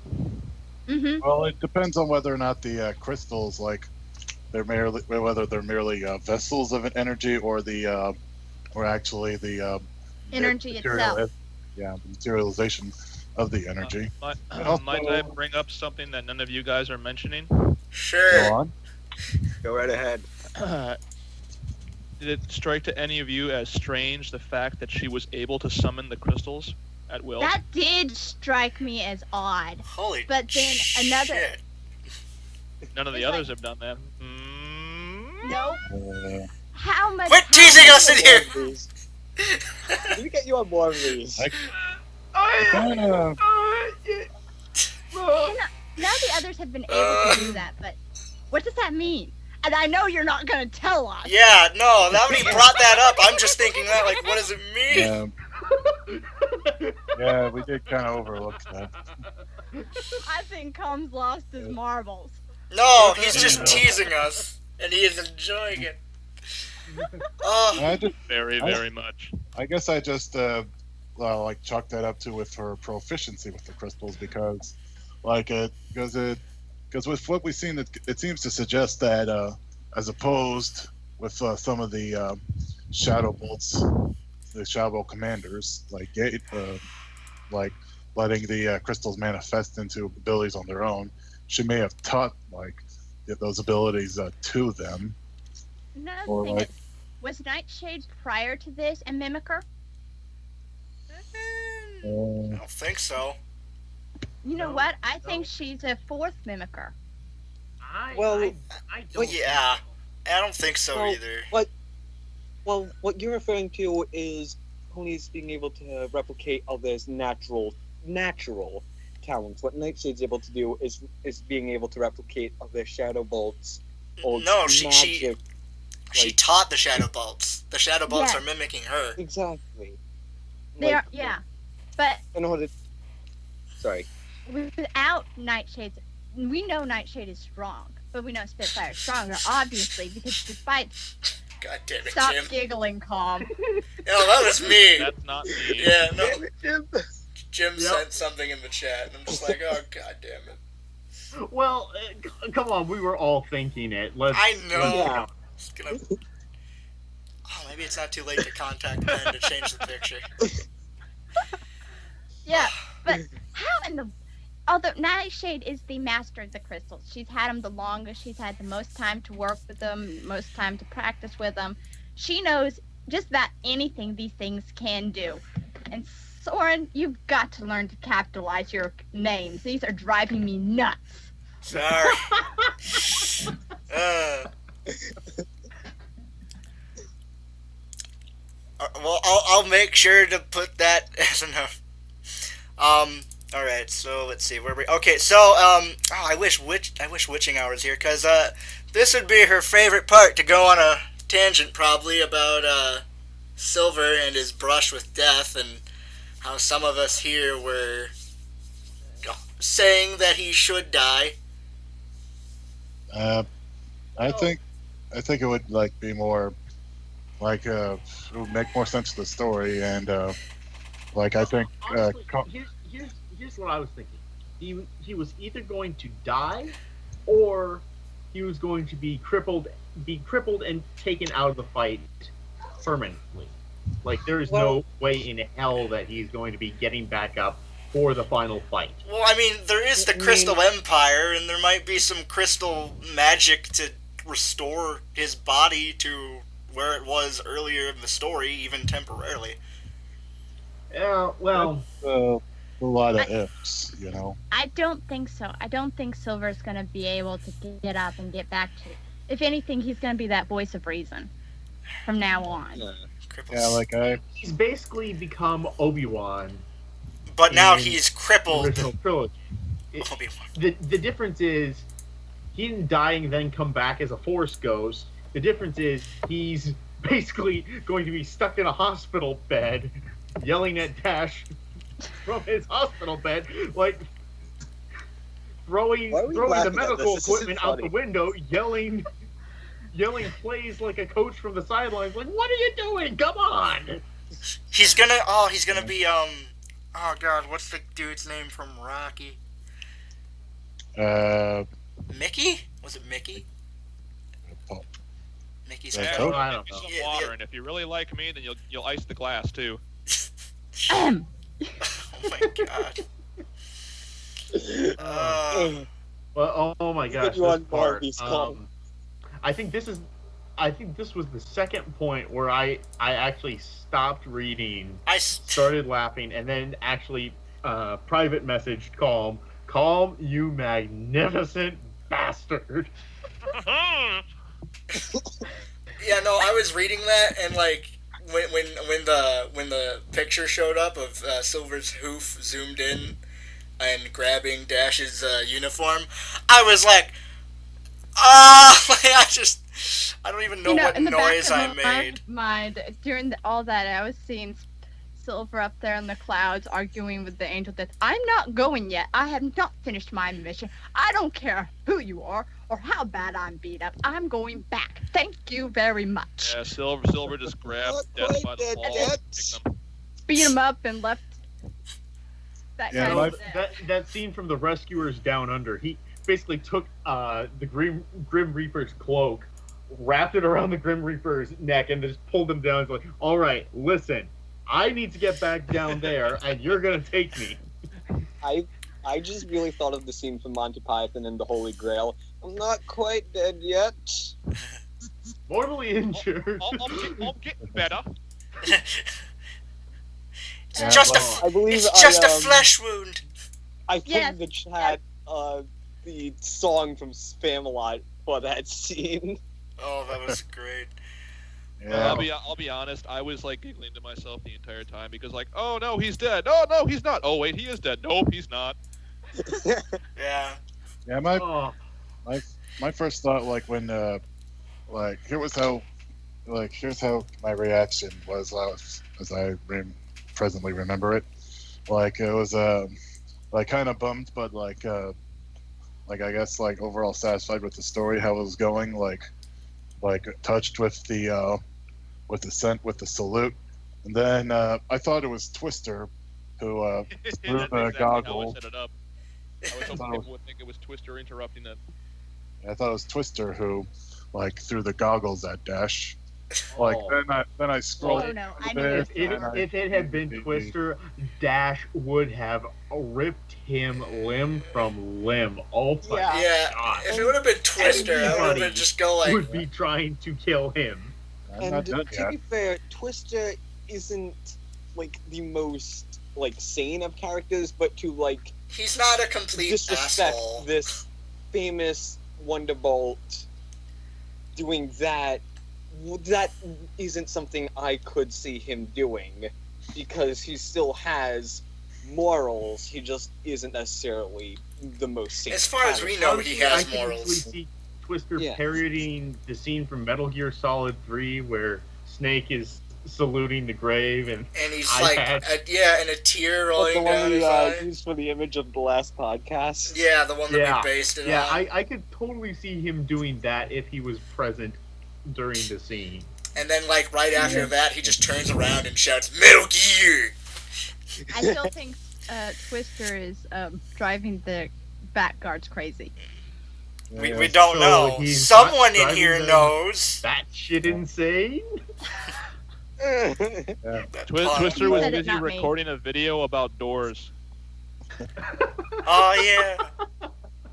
Mm-hmm. Well, it depends on whether or not the crystals, like, whether they're merely vessels of an energy or or actually the Energy material, itself. the materialization of the energy. Might I bring up something that none of you guys are mentioning? Go Sure. on. Go right ahead. Did it strike to any of you as strange the fact that she was able to summon the crystals at will? That did strike me as odd. Holy But then another- shit. None of the It's others like- have done that. Nope. Uh, How much? Quit how teasing much- us in here! Let me get you on more of these. kinda- Now the others have been able to do that, but what does that mean? And I know you're not gonna tell us. Yeah, no, now when he brought that up, I'm just thinking that, like, what does it mean? yeah, we did kind of overlook that. I think Combs lost his marbles. No, he's just teasing us, and he is enjoying it. Oh, I just, Very, I- very much. I guess I just like chalk that up to with her proficiency with the crystals because with what we've seen, it seems to suggest that as opposed with some of the shadow bolts, the shadow bolt commanders, like letting the crystals manifest into abilities on their own, she may have taught those abilities to them. Another Or thing like- is, was Nightshade prior to this a mimicker? I don't think so. You know No, what? I no. think she's a fourth mimicker. Well, I Well, don't. yeah, I don't think so Well, either. Well, what you're referring to is ponies being able to replicate others' natural talents. What Nightshade's able to do is being able to replicate other shadow bolts. Or No, she magic. taught the shadow bolts. The shadow bolts Yeah. are mimicking her. Exactly. They are, yeah. But In order. Sorry. without Nightshade's, we know Nightshade is strong, but we know Spitfire is stronger, obviously, because despite God damn it, stop Jim. giggling, Calm. No, that was me. That's not me. Yeah, no. Damn it, Jim. Jim Yep. sent something in the chat, and I'm just like, oh, god damn it. Well, come on, we were all thinking it. I know. Yeah. It's gonna... Oh, maybe it's not too late to contact Ben to change the picture. Yeah, but how in the... Although Nightshade is the master of the crystals. She's had them the longest. She's had the most time to work with them, most time to practice with them. She knows just about anything these things can do. And Soarin, you've got to learn to capitalize your names. These are driving me nuts. Sorry. Well, I'll make sure to put that as a note. Alright, so let's see, where we... Okay, so, I wish Witching Hour was here, because, this would be her favorite part, to go on a tangent, probably, about, Silver and his brush with death, and how some of us here were saying that he should die. I think it would be more it would make more sense to the story, and I think Honestly, here's what I was thinking. He was either going to die, or he was going to be crippled and taken out of the fight permanently. There is no way in hell that he's going to be getting back up for the final fight. Well, I mean, there is the Crystal Empire, and there might be some crystal magic to restore his body to where it was earlier in the story, even temporarily. Yeah, well, a lot of ifs, you know. I don't think so. I don't think Silver's going to be able to get up and get back to... If anything, he's going to be that voice of reason from now on. Yeah, he's basically become Obi-Wan. But now in he's the crippled. original trilogy. Obi-Wan. The difference is he didn't die and then come back as a Force ghost. The difference is he's basically going to be stuck in a hospital bed, yelling at Dash from his hospital bed, throwing the medical equipment out the window, yelling plays like a coach from the sidelines, what are you doing? Come on! He's gonna be oh god, what's the dude's name from Rocky? Uh, Mickey? Was it Mickey? Mickey's Yeah, Yeah, Coke? I give don't me know. some Yeah, water, yeah. and if you really like me, then you'll ice the glass too. Ahem. Oh my god. Uh, Well, oh my Get gosh, you this on part. Barbie's call. I think this is. I think this was the second point where I actually stopped reading, started laughing, and then actually private messaged Calm. Calm, you magnificent bastard. yeah, no, I was reading that and like when the picture showed up of Silver's hoof zoomed in and grabbing Dash's uniform, I was like, I don't even know You know, what in the back noise of I my made. mind, during all that, I was seeing Silver up there in the clouds arguing with the angel that I'm not going yet. I have not finished my mission. I don't care who you are or how bad I'm beat up. I'm going back. Thank you very much. Yeah, Silver just grabbed Not Death by quite the dead balls yet. and kicked him. Beat him up and left that Yeah, guy. my- for dead. That scene from the Rescuers Down Under. He basically took the Grim Reaper's cloak, wrapped it around the Grim Reaper's neck, and just pulled him down. He's like, "All right, listen, I need to get back down there, and you're gonna take me." I just really thought of the scene from Monty Python and the Holy Grail. I'm not quite dead yet. Mortally injured. I'm getting better. It's Yeah, just well, I believe it's just a I, flesh wound. I put Yes, in the chat the song from Spamalot for that scene. Oh, that was great. Yeah. I'll be honest. I was like giggling to myself the entire time because like, oh no, he's dead. Oh no, he's not. Oh wait, he is dead. Nope, he's not. Yeah. Yeah, my Oh, my first thought, like when like here's how my reaction was as I presently remember it. Like it was like kind of bummed, but like I guess like overall satisfied with the story, how it was going. Like touched with the salute, and then I thought it was Twister who That's threw the exactly how I goggle. set it up. I was hoping people would think it was Twister interrupting it. I thought it was Twister who like threw the goggles at Dash. Like Oh. then I scrolled. Oh no, I a knew bit, it. if it had been Twister, Dash would have ripped him limb from limb. Oh my Yeah. Yeah. god. If it would have been Twister, I would have Anybody been just go like, Would be trying to kill him. I'm not And done to yet. be fair, Twister isn't like the most like sane of characters, but to like he's not a complete disrespect asshole. this famous Wonderbolt doing that isn't something I could see him doing, because he still has morals. He just isn't necessarily the most sane. As far as we know, he I has can easily morals. see Twister Yeah. parodying the scene from Metal Gear Solid 3 where Snake is saluting the grave and And he's I like, had- and a tear But rolling the one down we his eye. used for the image of the last podcast. Yeah, the one that Yeah. we based it yeah, on. I could totally see him doing that if he was present during the scene. And then, like, right after that, he just turns around and shouts, Metal Gear! I still think Twister is driving the back guards crazy. We don't So know. he's Someone not in here driving them- knows. That shit insane? That pun. Twister was said it, busy not me. recording a video about doors. Oh, yeah.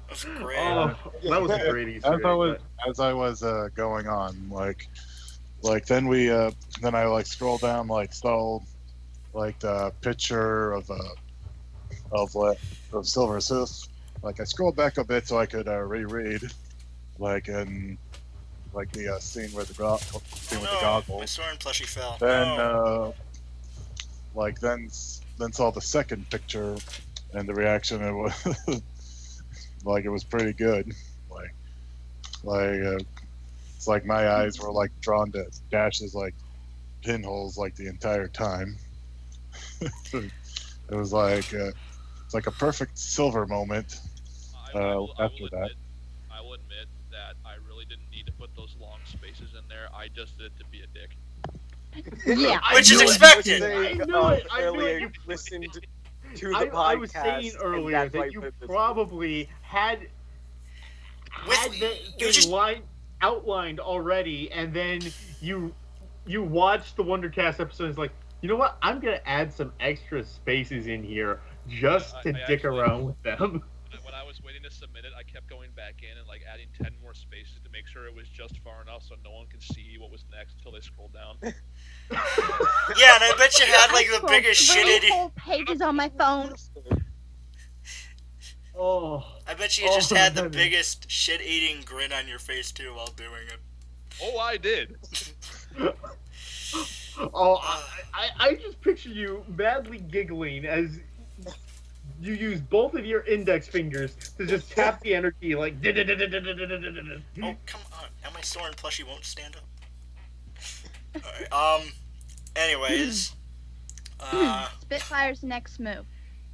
That's great. Oh, that was a great Easter egg. As I was going on, like then I like scrolled down, like saw like the picture of Silver's hoof. Like I scrolled back a bit so I could reread, like in like the scene with the scene with the My goggles. Soarin plushie fell. Then No. like then saw the second picture, and the reaction it was like it was pretty good. It's like my eyes were like drawn to Dash's like pinholes like the entire time. It was like it's like a perfect Silver moment. After that. I will admit that I really didn't need to put those long spaces in there. I just did it to be a dick. Yeah. Which is knew it. expected. I knew it. Earlier, You you listened to the podcast. I was saying and earlier that's why that I you put this- probably had With- the you thing just- outlined already, and then you watched the WonderCast episode. And it's like, you know what? I'm gonna add some extra spaces in here just to I dick actually- around with them. When I was waiting to submit it, I kept going back in and like adding 10 more spaces to make sure it was just far enough so no one could see what was next until they scrolled down. Yeah, and I bet you had like the scrolled biggest 3 shit-eating. whole pages on my phone. Oh, I bet you just had the goodness. biggest shit-eating grin on your face too while doing it. Oh, I did. Oh, I just picture you madly giggling as you use both of your index fingers to just tap the energy like. Oh, come on. Now my Soarin plushie won't stand up. Alright, anyways. Spitfire's next move.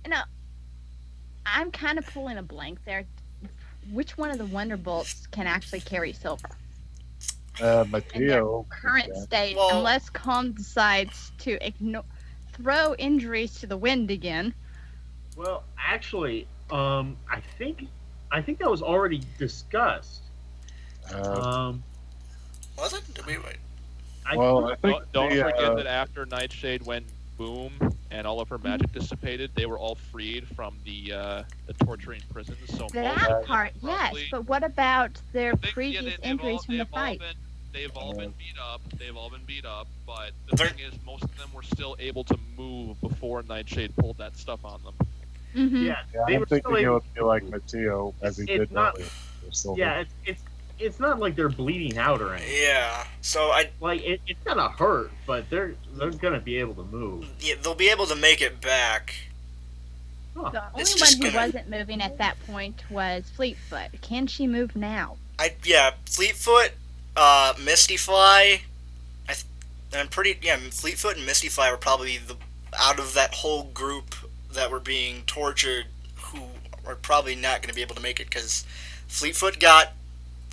Now, I'm kind of pulling a blank there. Which one of the Wonderbolts can actually carry silver? In their Mateo. current state, Well- unless Calm decides to throw injuries to the wind again. Well, actually, I think that was already discussed. Was it? Did we wait? I Well, I think Don't the, forget that after Nightshade went boom and all of her magic dissipated, they were all freed from the torturing prisons. So most of That them part, yes, probably- but what about their They- yeah, previous they've injuries all- from the they've all fight? been- They've all been beat up. They've all been beat up. But the They're- thing is, most of them were still able to move before Nightshade pulled that stuff on them. Mm-hmm. Yeah, Yeah, they I'm were thinking still it able would be like Mateo as he It's did not- earlier. for Silver. Yeah, it's not like they're bleeding out or anything. Yeah. So Like it's gonna hurt, but they're gonna be able to move. they'll be able to make it back. The only It's one just who gonna- wasn't moving at that point was Fleetfoot. Can she move now? Fleetfoot, Mistyfly. Fleetfoot and Mistyfly were probably out of that whole group that were being tortured, who are probably not going to be able to make it because Fleetfoot got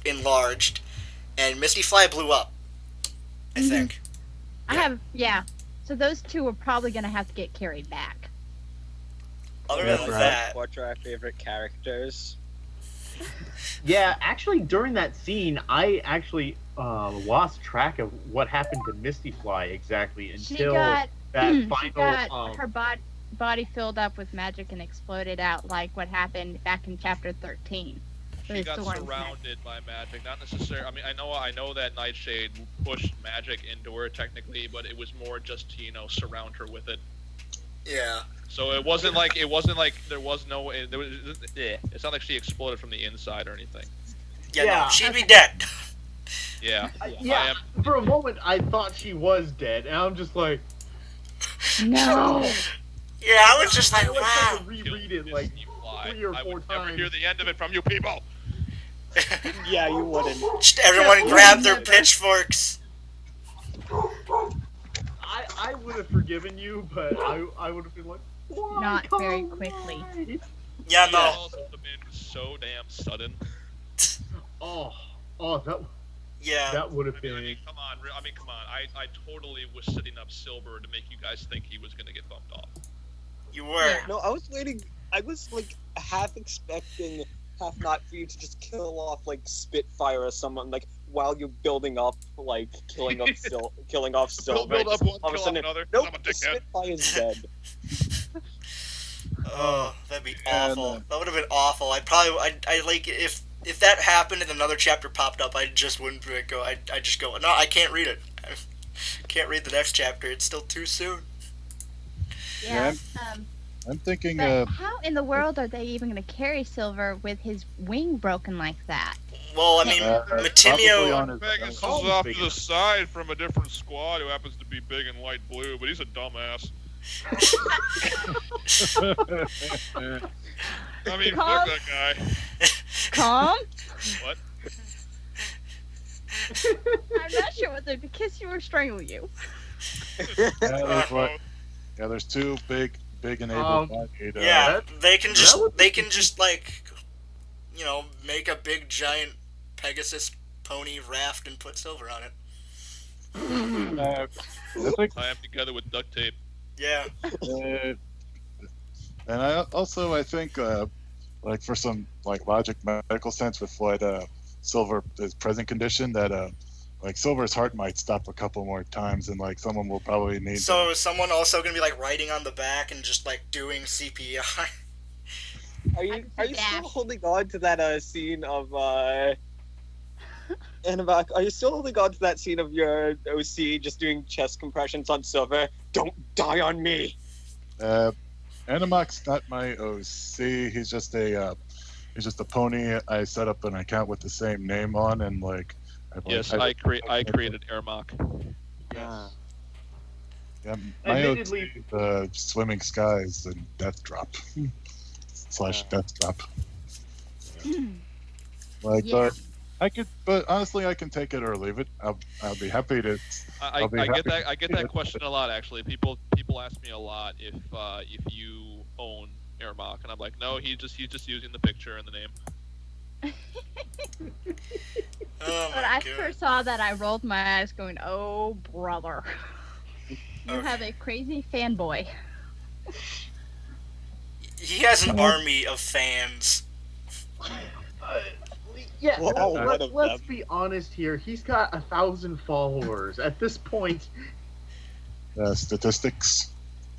enlarged and Mistyfly blew up. I Mhm. think. So those two are probably going to have to get carried back. Other Yeah, than right. that, What are our favorite characters? Yeah, actually, during that scene, I actually lost track of what happened to Mistyfly exactly She until got that she final. got her body filled up with magic and exploded out like what happened back in chapter 13. She With got Soarin. surrounded by magic. Not necessarily. I mean, I know that Nightshade pushed magic into her technically, but it was more just to surround her with it. yeah. So it wasn't like there was no. There was. It's not like she exploded from the inside or anything. Yeah, Yeah. no, she'd be dead. Yeah. Yeah, for a moment, I thought she was dead, and I'm just like, No. Yeah, I was just like, I wow. had to reread it like Misty Fly. 3 or I 4 would never times. hear the end of it from you people. Yeah, you wouldn't. Just everyone grab their Never. pitchforks. I would have forgiven you, but I would have been like, why Not very can't quickly. I? Yeah, It no. also would have been so damn sudden. Oh, Yeah. that would have I mean, been. come on. I totally was setting up Silver to make you guys think he was gonna get bumped off. You were. No, I was waiting. I was like half expecting, half not for you to just kill off like Spitfire or someone like while you're building up like killing off Silver. Build up Just one, all of a kill off sudden, another. nope, I'm a the dickhead. Spitfire is dead. Oh, that'd be And, awful. That would have been awful. I like if that happened and another chapter popped up, I just wouldn't go. I just go. No, I can't read it. I can't read the next chapter. It's still too soon. Yeah. I'm thinking But how in the world are they even going to carry Silver with his wing broken like that? Well, I mean, probably Matimio. on his Pegasus is Calm's off big to the side from a different squad who happens to be big and light blue, but he's a dumbass. I mean, Calm. fuck that guy. Calm? What? I'm not sure whether to kiss you or strangle you. there's two big and able-bodied. Yeah, they can that would just like, make a big giant Pegasus pony raft and put Silver on it. I think, Tie them together with duct tape. Yeah. and I think, like for some like logic medical sense with what Silver's present condition, that like Silver's heart might stop a couple more times, and like someone will probably need. So is someone also gonna be like writing on the back and just like doing CPR? Are you still holding on to that scene of Animak? Are you still holding on to that scene of your OC just doing chest compressions on Silver? Don't die on me. Animak's not my OC. He's just a pony. I set up an account with the same name on, and like. Yes, I created Animak. Yeah. Yeah, my Admittedly- OC, Swimming Skies and Death Drop / Death Drop. Like, Yeah. but honestly, I can take it or leave it. I'll be happy to. I I'll be get happy that. I get to- that question a lot. Actually, people ask me a lot if you own Animak, and I'm like, no, he's just using the picture and the name. Oh When my I god. first saw that, I rolled my eyes, going, "Oh, brother, you Okay. have a crazy fanboy." He has an army of fans. Yeah, Whoa, what of let's them? be honest here. He's got 1,000 followers. At this point, Statistics.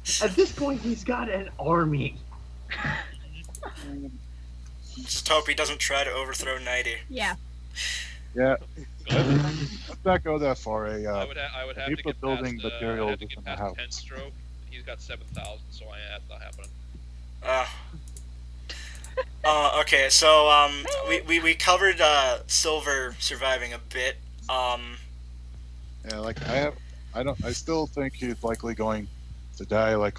he's got an army. Just hope he doesn't try to overthrow 90. Yeah. Yeah. Let's not go that far. I would have to people get building past, materials I have to get in the past house. 10 stroke. He's got 7,000, so that's not happening. Okay, so we covered Silver surviving a bit. Yeah, like I still think he's likely going to die. Like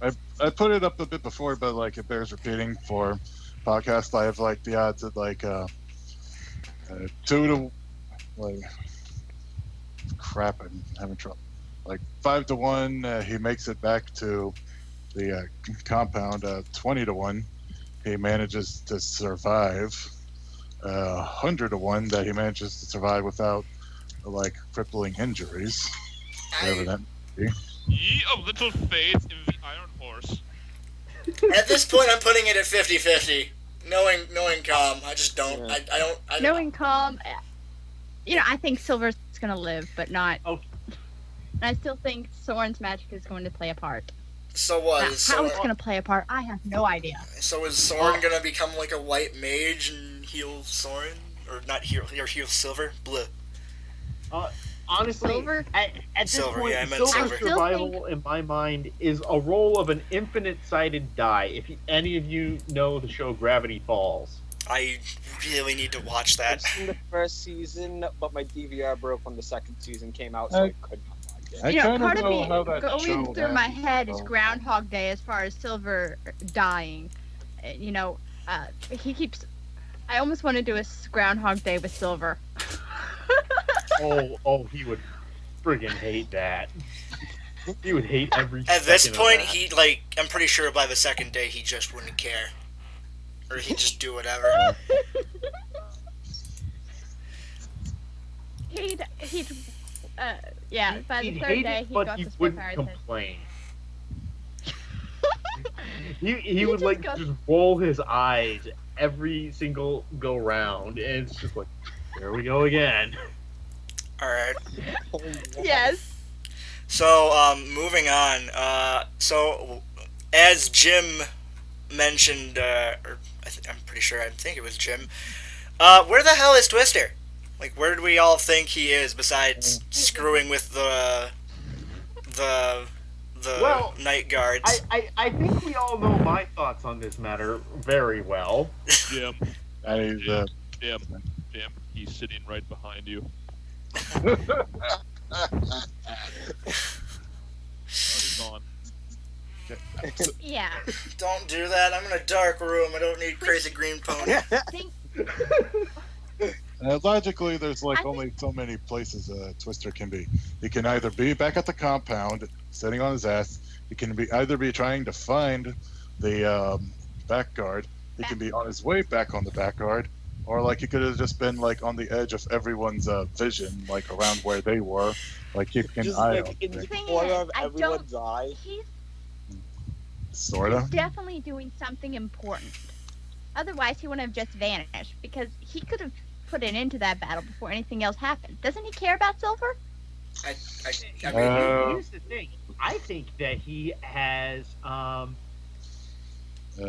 I put it up a bit before, but like it bears repeating for podcast. I have like the odds at like 2 to like crap. I'm having trouble. Like 5 to 1, he makes it back to the compound. 20 to 1, he manages to survive. 100 to 1 that he manages to survive without like crippling injuries. Whatever that may be. Ye of little faith in the Iron Horse. At this point, I'm putting it at 50-50. Knowing Calm, I just don't. Yeah. I don't. Knowing Calm, I think Silver's gonna live, but not. Oh. And I still think Soarin's magic is going to play a part. So what? Now, Is how Soren, it's gonna play a part, I have no idea. so is Soren gonna become like a white mage and heal Soren, or not heal Silver? Bleh. Honestly, Silver? at this Silver, point, yeah, I meant Silver's Silver. survival, in my mind, is a roll of an infinite-sided die. If any of you know the show Gravity Falls. I really need to watch I've that. seen the first season, but my DVR broke when the second season came out, so I could not watch it. I You know, kinda part of know me how that show going through my ends, head is so- Groundhog Day as far as Silver dying. He keeps. I almost want to do a Groundhog Day with Silver. Oh, he would friggin' hate that. He would hate every At this second of point, that. I'm pretty sure by the second day he just wouldn't care, or he'd just do whatever. By the He'd third hate day it, he but got he the wouldn't Spitfire. complain. He would just like goes- just roll his eyes every single go round, and it's just like, there we go again. All right. Yes. So, moving on. So, as Jim mentioned, or I'm pretty sure, I think it was Jim. Where the hell is Twister? Like, where do we all think he is besides screwing with the Well, night guards? I think we all know my thoughts on this matter very well. Jim, That is, Jim, he's sitting right behind you. He's gone. Yeah. Don't do that. I'm in a dark room. I don't need crazy green pony. Think, logically, there's like I only so many places Twister can be. He can either be back at the compound, sitting on his ass. He can either be trying to find the back guard. He can be on his way back on the back guard. Or like he could have just been like on the edge of everyone's vision, like around where they were, like keeping an Just eye like on in the things. Thing corner is, of I everyone's eye. He's Sorta. definitely doing something important. Otherwise, he wouldn't have just vanished, because he could have put an end to that battle before anything else happened. Doesn't he care about Silver? I mean, Here's the thing. I think that he has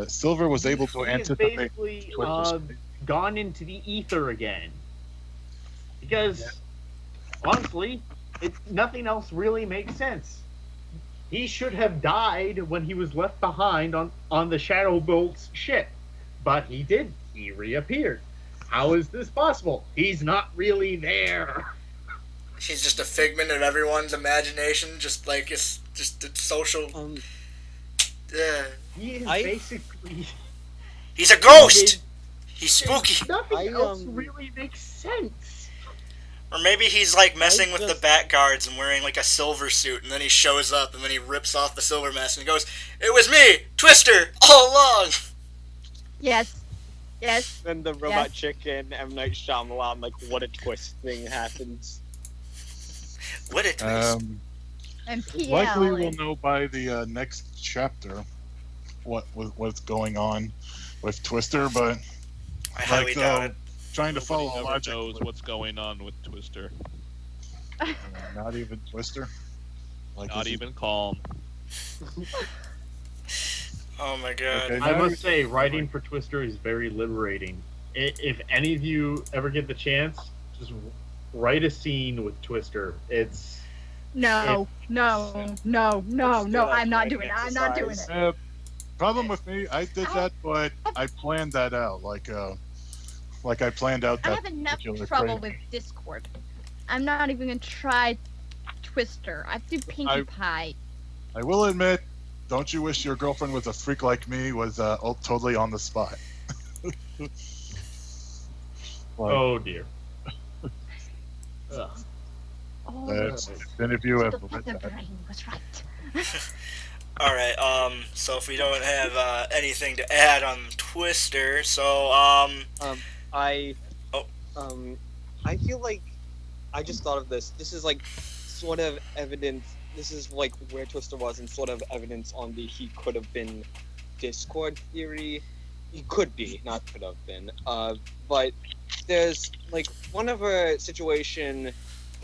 Silver was able to he has anticipate. basically Twister's gone into the ether again. Because honestly, nothing else really makes sense. He should have died when he was left behind on the Shadow Bolt's ship. But he did. He reappeared. How is this possible? He's not really there. he's just a figment of everyone's imagination, just like it's just a social. He is I- basically... He's a ghost. He's spooky. Nothing else um, really makes sense. Or maybe he's like messing with the just- bat guards and wearing like a silver suit, and then he shows up and then he rips off the silver mask and he goes, "It was me, Twister, all along." Yes. Yes. Then the robot chicken, M. Night Shyamalan, like, what a twist thing happens. What a twist. And PL. Likely we'll know by the next chapter what's going on with Twister, but I highly like doubt it. trying to Nobody follow ever logic. knows what's going on with Twister. Not even Twister. Like Not this is- even Calm. Oh my god. Okay. I must say, writing for Twister is very liberating. If any of you ever get the chance, just write a scene with Twister. It's No, no, no, no, no, I'm not doing it. I'm not doing it. Problem with me, I did that, but I planned that out. Like I planned out I that have enough particular trouble training. with Discord. I'm not even gonna try Twister. I do Pinkie I- Pie. I will admit, don't you wish your girlfriend was a freak like me? Was totally on the spot. Like, oh dear. Ugh. Oh, that's, if any of you have the read feather that. brain was right. All right. So if we don't have anything to add on Twister, so I Oh. I feel like I just thought of this. This is like sort of evidence. This is like where Twister was, and sort of evidence on the he could have been Discord theory. He could be, not could have been. But there's like one of a situation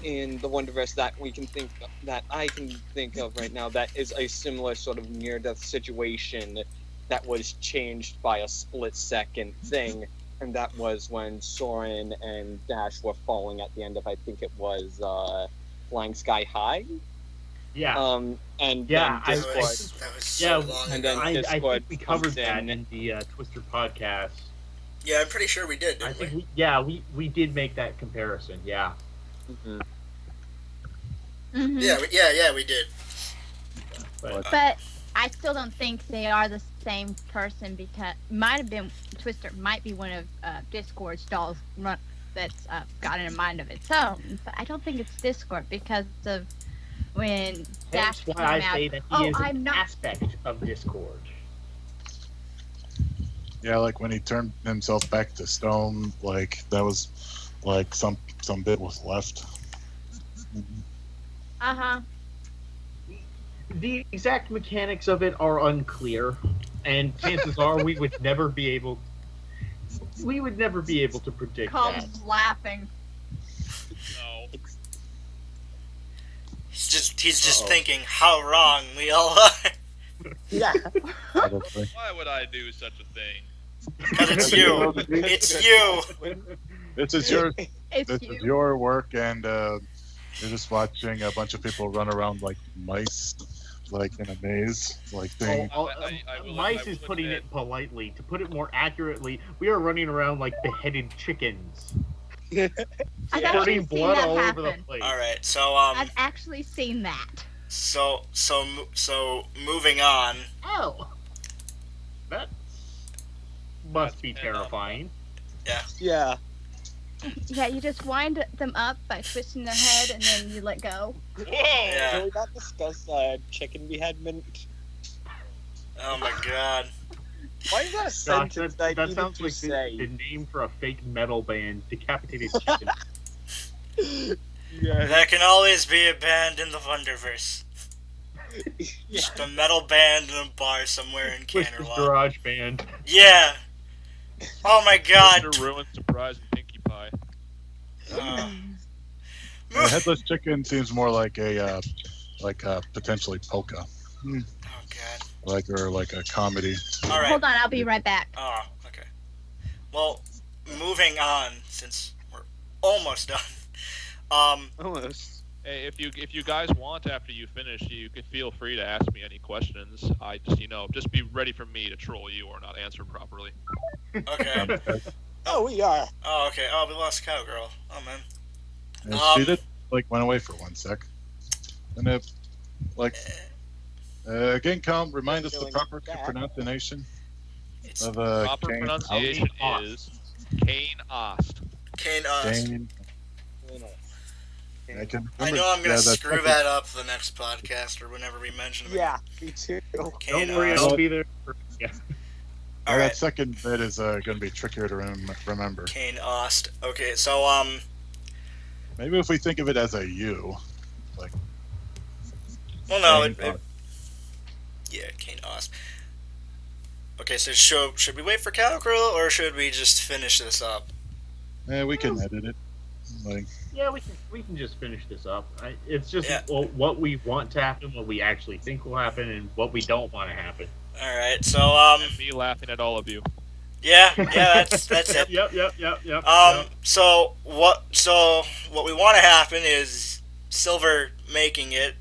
in the WonderVerse that I can think of right now that is a similar sort of near-death situation that was changed by a split-second thing, and that was when Soarin and Dash were falling at the end of, I think it was Flying Sky High. Yeah. Um, And Yeah, then I- Discord. that was so Yeah, long and ago. then I think Discord we covered comes that in. in the Twister podcast. Yeah, I'm pretty sure we did, I didn't think we? we did make that comparison. Yeah. Mhm. Mhm. Yeah, we did. But But I still don't think they are the same person, because might have been Twister might be one of Discord's dolls that's got a mind of its own. But I don't think it's Discord because of when Dash that's came why I out. say that he Oh, is I'm an not. aspect of Discord. Yeah, like when he turned himself back to stone, like that was like some bit was left. Uh huh. The exact mechanics of it are unclear, and chances are we would never be able to predict that. Calm's laughing. No. He's just Uh-oh. thinking how wrong we all are. Yeah. Probably. Why would I do such a thing? Because it's you. It's you. This is your It's this you. is your work, and you're just watching a bunch of people run around like mice, like in a maze, like thing. Mice I is will putting admit- it politely. To put it more accurately, we are running around like beheaded chickens, I've squirting actually seen blood that all happen. over the place. All right. So I've actually seen that. so moving on. Oh, that must That's be enough. terrifying. Yeah. Yeah, you just wind them up by twisting their head and then you let go. Whoa! Yeah. Can we not discuss chicken beheadment? Oh my god. Why is that a Gosh, sentence that that needed sounds to like say? the name for a fake metal band, Decapitated Chicken. Yeah. There can always be a band in the WonderVerse. Yeah. Just a metal band in a bar somewhere in Twisted Canterlot. Garage Band. Yeah. Oh my god. Twister, Ruin, Surprise, and Pinkie Pie. Uh, Headless Chicken seems more like a potentially polka, oh god. or like a comedy. All right. Hold on, I'll be right back. Oh, okay. Well, moving on, since we're almost done. Almost. Hey, if you guys want after you finish, you can feel free to ask me any questions. I just just be ready for me to troll you or not answer properly. Okay. Oh, we are. Oh, okay. Oh, we lost Cowgirl. Oh, man. And she did went away for 1 sec, and again, Calm, remind us the proper pronunciation It's of Proper Kane. pronunciation is Kane Ost. Kane Kane. I know I'm going to screw that up the next podcast or whenever we mention him. Yeah, me too. Kane Don't worry, Ost. I'll be there. Yeah. All That right. second bit is going to be trickier to remember. Kane Ost. Okay, so, Maybe if we think of it as a U, like. well, no, Kane Ost. yeah, Kane Ost. Okay, so should we wait for Cowgirl or should we just finish this up? We can edit it. Like, Yeah, we can just finish this up. It's just Yeah. what we want to happen, what we actually think will happen, and what we don't want to happen. All right, so And me laughing at all of you. yeah, that's it. Yep. So what we want to happen is Silver making it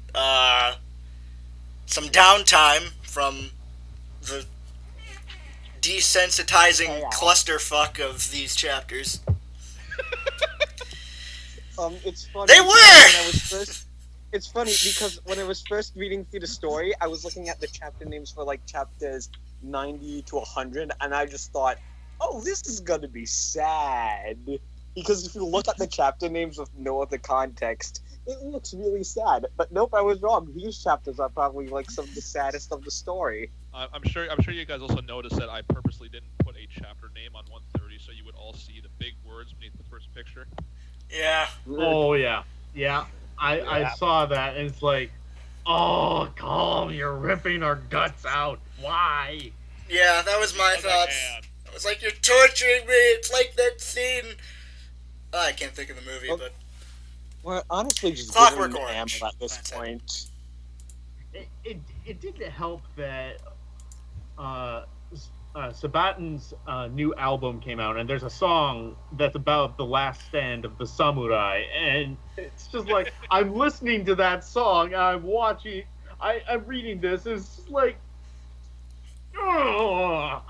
some downtime from the desensitizing clusterfuck of these chapters. It's funny. They because were! when I was first, it's funny because when I was first reading through the story, I was looking at the chapter names for like chapters 90 to 100, and I just thought, oh, this is gonna be sad. Because if you look at the chapter names with no other context, it looks really sad. But nope, I was wrong. These chapters are probably like some of the saddest of the story. I'm sure you guys also noticed that I purposely didn't put a chapter name on 130 so you would all see the big words beneath the first picture. Yeah. Oh yeah. I saw that, and it's like, oh, Calm, you're ripping our guts out. Why? Yeah, that was my Oh, my thoughts. God. I was like, you're torturing me. It's like that scene. I can't think of the movie, Oh. but We're honestly just Clockwork giving ammo Orange. at this That's it. point. It didn't help that Sabaton's new album came out, and there's a song that's about the last stand of the samurai, and it's just like I'm listening to that song, I'm watching, I'm reading this, and it's just like, ugh.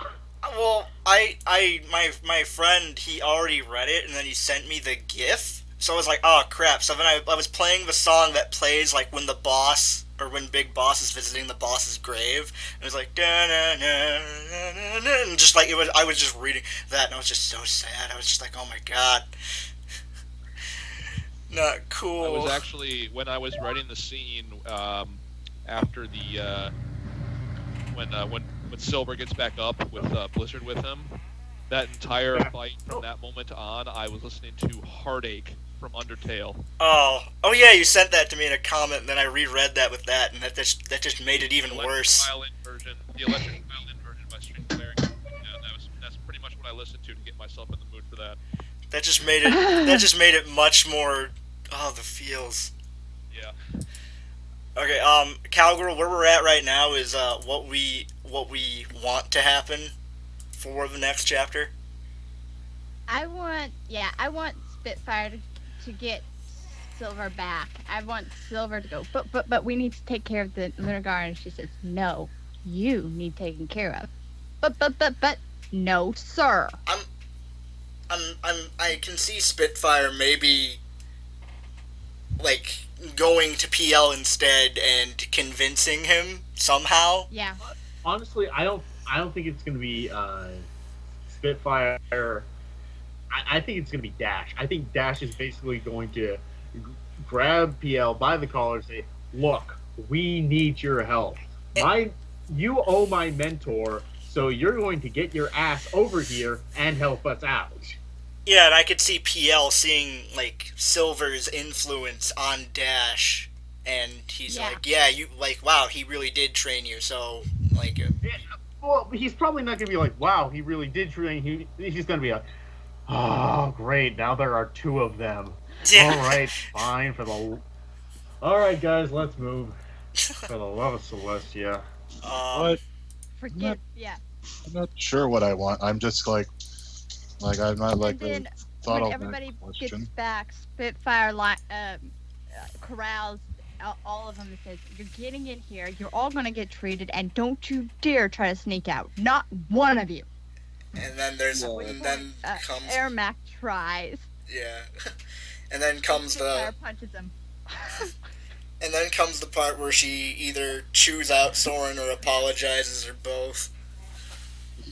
well, my friend, he already read it, and then he sent me the GIF. So I was like, oh crap. So then I was playing the song that plays like when the boss or when Big Boss is visiting the boss's grave. And it was like and just like I was just reading that and I was just so sad. I was just like, oh my god. Not cool. I was actually, when I was writing the scene after the when Silver gets back up with Blizzard with him, that entire fight from that moment on, I was listening to Heartache from Undertale. Oh yeah, you sent that to me in a comment, and then I reread that with that, and that just made it even worse. The electric violin version by String Cleric. Yeah, that's pretty much what I listened to get myself in the mood for that. That just made it much more. Oh, the feels. Yeah. Okay, Cowgirl, where we're at right now is what we want to happen for the next chapter. I want Spitfire to get Silver back. I want Silver to go, but we need to take care of the Lunar Guard. And she says, no, you need taken care of. But no, sir. I can see Spitfire maybe like going to PL instead and convincing him somehow. Yeah. Honestly, I don't think it's gonna be Spitfire. I think it's gonna be Dash. I think Dash is basically going to grab PL by the collar and say, "Look, we need your help. You owe my mentor so you're going to get your ass over here and help us out. Yeah, and I could see PL seeing, like, Silver's influence on Dash, and he's Yeah. like, yeah, you, like, wow, he really did train you, so, like... Well, he's probably not going to be like, wow, he really did train. He's going to be like, oh, great, now there are two of them. Yeah. All right, fine. All right, guys, let's move. For the love of Celestia. What? Forget, yeah. I'm not sure what I want. I'm just like I'm not like And then the thought when of everybody that gets question. back, Spitfire corrals all of them and says, "You're getting in here. You're all gonna get treated, and don't you dare try to sneak out. Not one of you." And then there's... Yeah. And then comes... Animak tries. Yeah. And then comes Spitfire the... punches him. And then comes the part where she either chews out Soarin or apologizes or both.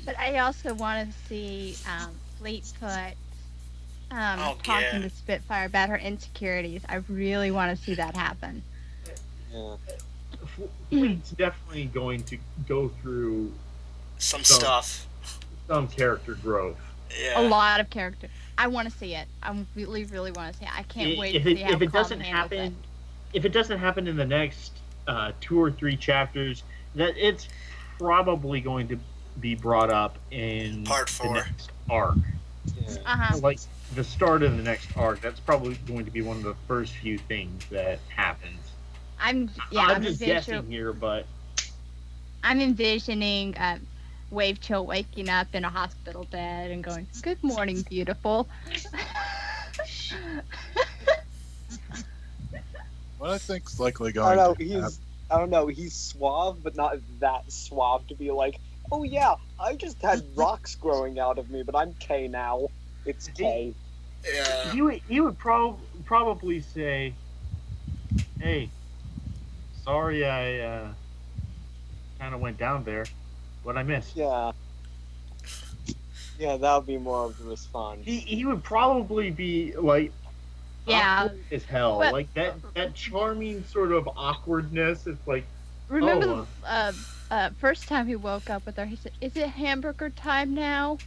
But I also want to see Fleetfoot Oh, talking yeah. to Spitfire about her insecurities. I really want to see that happen. Yeah. Fleet's definitely going to go through Some So- stuff. some character growth. Yeah. A lot of character. I want to see it. I really, really want to see it. I can't wait to see how If it Calm doesn't handles it. happen, if it doesn't happen in the next 2 or 3 chapters, that it's probably going to be brought up in Part the 4. next arc. Yeah. Uh-huh. Like the start of the next arc. That's probably going to be one of the first few things that happens. I'm just guessing here, but I'm envisioning Wave Chill waking up in a hospital bed and going, "Good morning, beautiful." What I think's likely I going don't know. to happen. I don't know. He's suave, but not that suave to be like, "Oh yeah, I just had rocks growing out of me, but I'm K now. It's K." Yeah. he would probably say, "Hey, sorry, I kind of went down there. What I missed." Yeah. Yeah, that would be more of the response. He would probably be like, Yeah. awkward as hell, But- like that charming sort of awkwardness. It's like, Remember the first time he woke up with her, he said, "Is it hamburger time now?"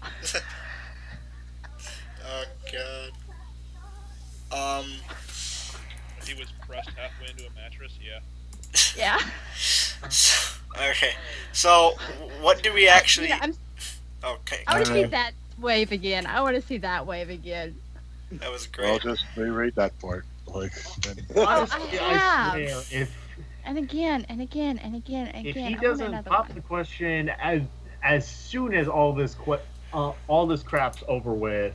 Oh, God. He was pressed halfway into a mattress. Yeah. Yeah. Okay. So, what do we actually... Yeah, Okay. I want to see Alright. that wave again. I want to see that wave again. That was I'll great. just reread that part. Like, and honestly, I have. swear, And again, and again, and again, and if again. he I want doesn't another pop one. the question as soon as all this crap's over with,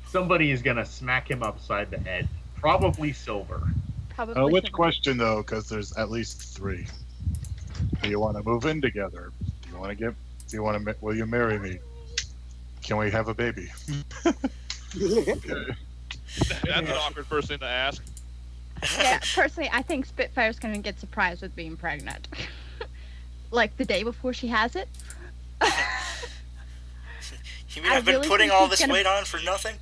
somebody is gonna smack him upside the head. Probably Silver. Probably which something. question though? Because there's at least 3. Do you want to move in together? Do you want to get? Do you want to? Will you marry me? Can we have a baby? That's an awkward first thing to ask. Yeah, personally, I think Spitfire's gonna get surprised with being pregnant. Like the day before she has it. You mean I I've been really putting think all he's this gonna- weight on for nothing?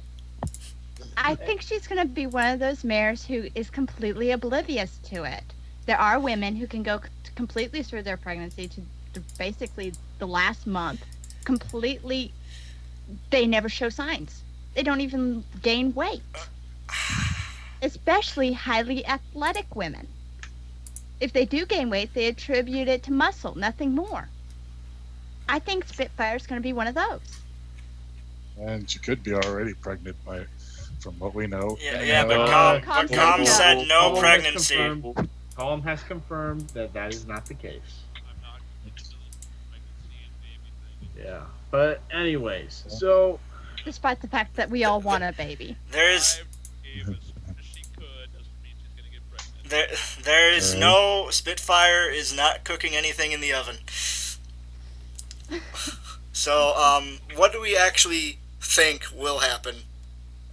I think she's gonna be one of those mares who is completely oblivious to it. There are women who can go completely through their pregnancy to basically the last month, completely. They never show signs. They don't even gain weight. Especially highly athletic women. If they do gain weight, they attribute it to muscle, nothing more. I think Spitfire's going to be one of those. And she could be already pregnant from what we know. Yeah, but Uh, Calm Calm said said no Calm has pregnancy. confirmed- Calm has confirmed that is not the case. I'm not into the pregnancy and baby thing. Yeah. But anyways, so Despite the fact that we all want a baby. There's... I gave as soon as she could doesn't mean she's gonna get pregnant. There is no... Spitfire is not cooking anything in the oven. So, what do we actually think will happen?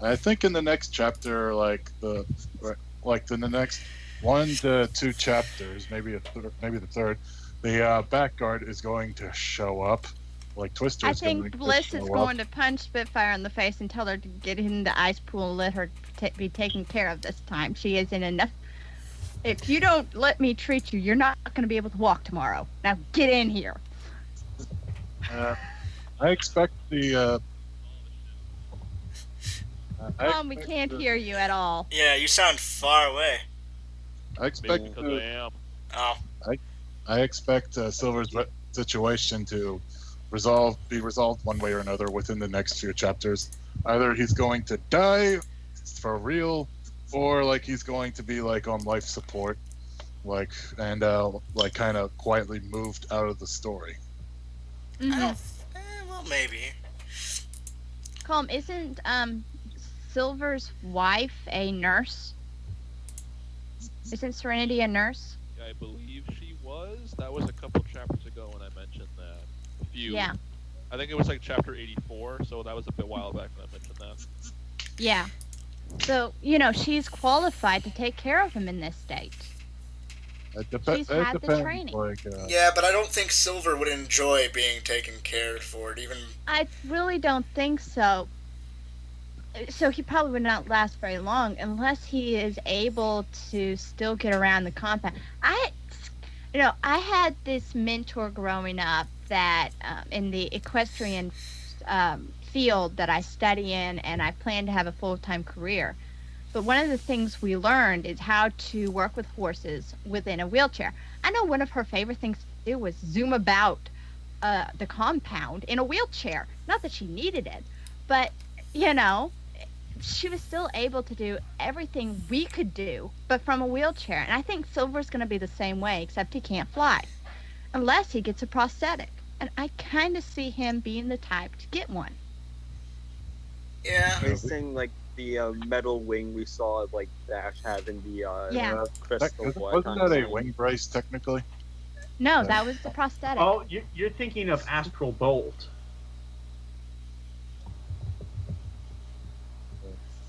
I think in the next chapter, like in the next 1 to 2 chapters, maybe the third, the backguard is going to show up. Like Twister I is going think to Bliss show is up. going to punch Spitfire in the face and tell her to get in the ice pool and let her be taken care of this time. She isn't enough. If you don't let me treat you, you're not going to be able to walk tomorrow. Now get in here. I expect the. We can't hear you at all. Yeah, you sound far away. I expect Because I am. Oh. I expect Silver's situation to be resolved one way or another within the next few chapters. Either he's going to die for real, or like he's going to be like on life support, like and like kind of quietly moved out of the story. I don't. Well, maybe. Calm, isn't Silver's wife a nurse? Isn't Serenity a nurse? I believe she was. That was a couple chapters ago when I mentioned that. A few. Yeah. I think it was like chapter 84, so that was a bit while back when I mentioned that. Yeah. So, she's qualified to take care of him in this state. She's had the training. Yeah, but I don't think Silver would enjoy being taken care for it, even... I really don't think so. So he probably would not last very long unless he is able to still get around the compound. I had this mentor growing up that in the equestrian field that I study in, and I plan to have a full-time career. But one of the things we learned is how to work with horses within a wheelchair. I know one of her favorite things to do was zoom about the compound in a wheelchair. Not that she needed it, but, she was still able to do everything we could do, but from a wheelchair. And I think Silver's going to be the same way, except he can't fly, unless he gets a prosthetic. And I kind of see him being the type to get one. Yeah. Are you saying, like, the metal wing we saw, like, Dash have in the crystal? Wasn't that a wing brace, technically? No, that was the prosthetic. Oh, you're thinking of Astral Bolt.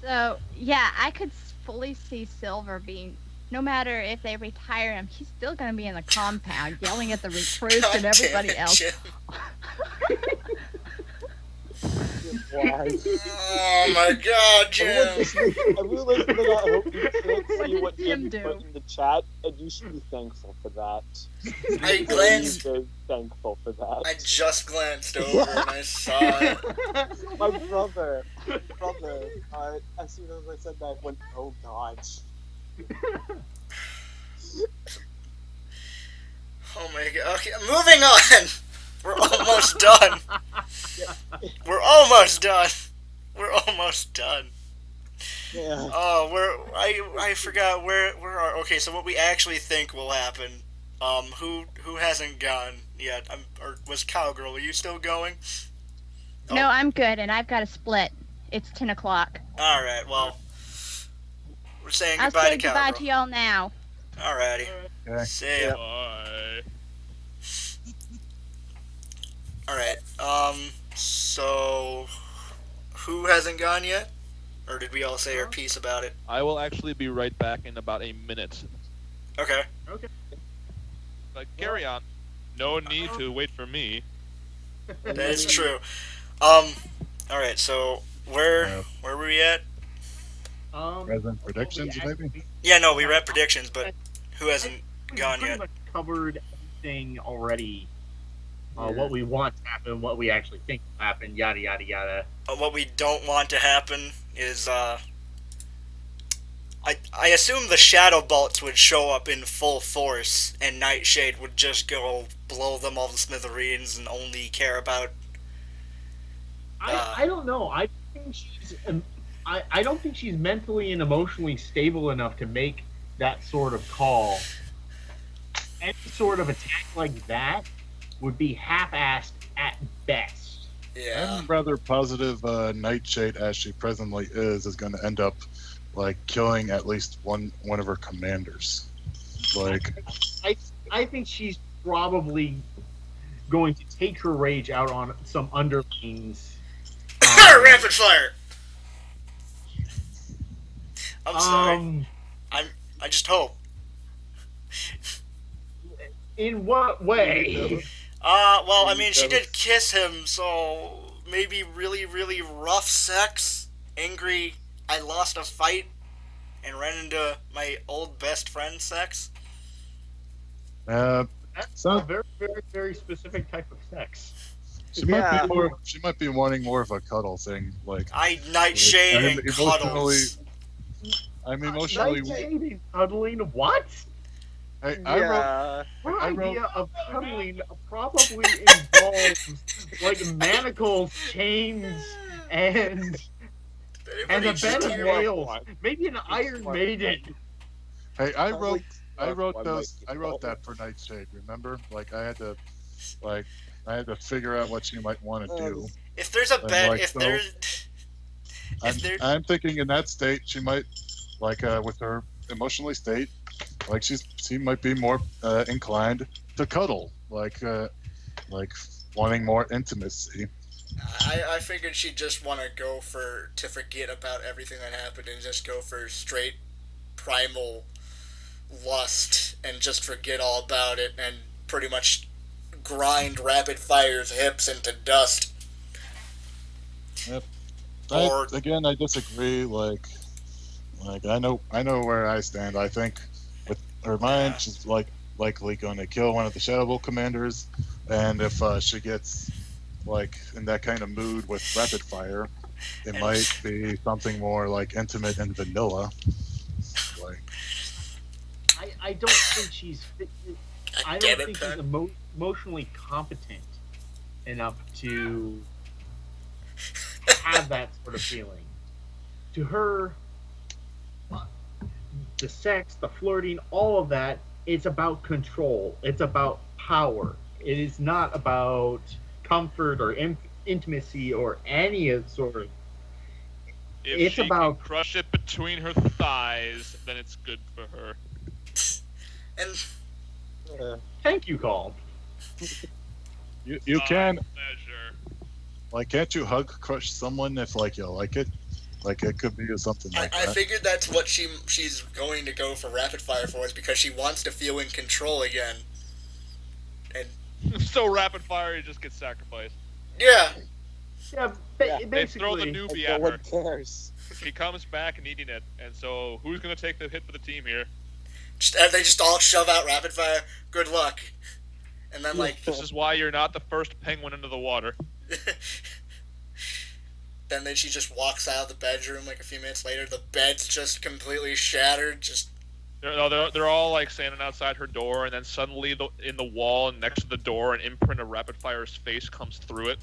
So, yeah, I could fully see Silver being, no matter if they retire him, he's still going to be in the compound yelling at the recruits and everybody else. Oh my God, Jim! I really like that. I hope you can't see what Jim Jim do? put in the chat, and you should be thankful for that. I glanced. Very thankful for that. I just glanced over and I saw it. My brother, as soon as I said that, I went, oh God. Oh my God. Okay, moving on. We're almost done. We're almost done. We're almost done. Yeah. Oh, I forgot where are. Okay, so what we actually think will happen. Who hasn't gone yet? Or was Cowgirl? Are you still going? Oh. No, I'm good, and I've got a split. It's 10 o'clock. All right. Well, we're saying I'll goodbye say to goodbye Cowgirl. to y'all now. Alrighty. Okay. See ya. Bye. Alright, so who hasn't gone yet? Or did we all say our piece about it? I will actually be right back in about a minute. Okay. But carry on. No need to wait for me. That is true. Alright, so where were we at? Present predictions, maybe? Yeah, no, we were at predictions, but who hasn't gone pretty yet? much covered everything already. What we want to happen, what we actually think will happen, yada yada yada. What we don't want to happen is, I assume the Shadow Bolts would show up in full force, and Nightshade would just go blow them all to smithereens and only care about... I don't know. I think she's... I don't think she's mentally and emotionally stable enough to make that sort of call. Any sort of attack like that would be half-assed at best. Yeah. I'm rather positive Nightshade, as she presently is going to end up like killing at least one of her commanders. Like, I think she's probably going to take her rage out on some underlings. Rapid fire! I'm sorry. I just hope. In what way? Well, I mean, she did kiss him, so maybe really, really rough sex. Angry, I lost a fight and ran into my old best friend sex. That's a very, very, very specific type of sex. She might Yeah. be more. She might be wanting more of a cuddle thing. Like Nightshade I'm and emotionally. cuddles. I'm emotionally. Nightshade and cuddling? What? I wrote. Yeah. Her I wrote. idea of cuddling probably involves like manacles, chains, and Anybody a bed of here? nails. Maybe an Iron Maiden. Hey, I wrote. Like, I wrote one those. might be I wrote called. that for Nightshade. Remember? Like, I had to figure out what she might want to do. If there's a And, bed, like, if so- there's, I'm, if there, I'm thinking in that state, she might, like, with her emotionally state, like she might be more inclined to cuddle, like wanting more intimacy. I figured she'd just want to go to forget about everything that happened and just go for straight primal lust and just forget all about it and pretty much grind Rapid Fire's hips into dust. Or- I disagree. I know where I stand. I think with her mind, she's likely going to kill one of the Shadow Bolt commanders, and if she gets like in that kind of mood with Rapid Fire, it might be something more like intimate and vanilla. Like, I don't think she's. I Damn don't it, think Pat. she's emotionally competent enough to have that sort of feeling. To her, the sex, the flirting, all of that, it's about control. It's about power. It is not about comfort or intimacy or any of sort of. If It's she about- can crush it between her thighs, then it's good for her. And Thank you, Call. you can Pleasure. like, can't you hug crush someone if like you like it? Like it could be something like I that. figured that's what she's going to go for Rapid Fire for, is because she wants to feel in control again. And So Rapid Fire, you just get sacrificed. yeah, Yeah, Yeah. They throw the basically. newbie No at one her. cares. She comes back needing it, and so who's gonna take the hit for the team here? they just all shove out Rapid Fire. Good luck. And then like This is why you're not the first penguin into the water. then she just walks out of the bedroom like a few minutes later. The bed's just completely shattered. Just They're all like standing outside her door, and then suddenly in the wall next to the door, an imprint of Rapid Fire's face comes through it.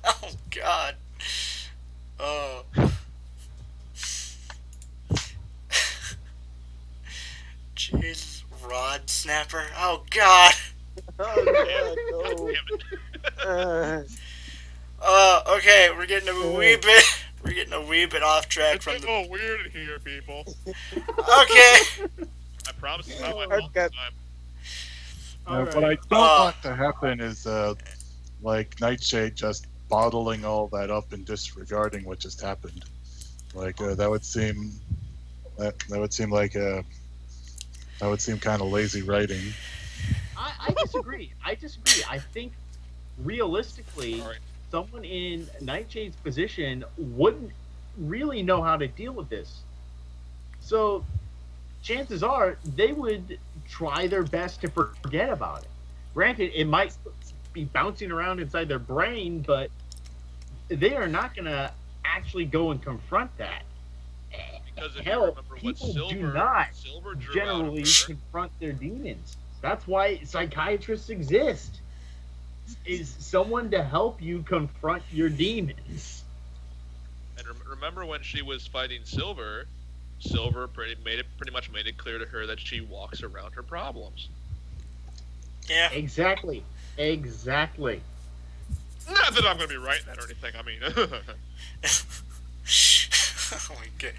oh god. Oh. Jesus, Rod Snapper. Oh god. Oh, no. Okay, we're getting a wee bit off track It's from getting the. a little weird in here, people. Okay. I promise it's not my fault this time. What I don't want to happen is like Nightshade just bottling all that up and disregarding what just happened. Like that would seem kind of lazy writing. I disagree. I think realistically, All right. someone in Nightshade's position wouldn't really know how to deal with this. So, chances are they would try their best to forget about it. Granted, it might be bouncing around inside their brain, but they are not going to actually go and confront that. Because if you Hell, remember what people Silver do not drew out generally of her, confront their demons. That's why psychiatrists exist. Is someone to help you confront your demons. and remember when she was fighting Silver, pretty much made it clear to her that she walks around her problems. Yeah. Exactly. Not that I'm going to be writing that or anything. I mean, Oh my god.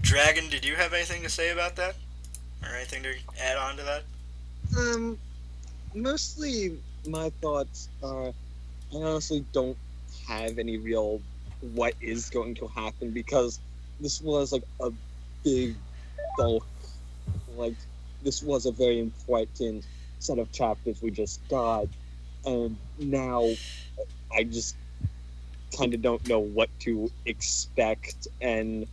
Dragon, did you have anything to say about that? Or anything to add on to that? Mostly my thoughts are, I honestly don't have any real what is going to happen, because this was like a big bulk, like this was a very important set of chapters we just got, and now I just kind of don't know what to expect and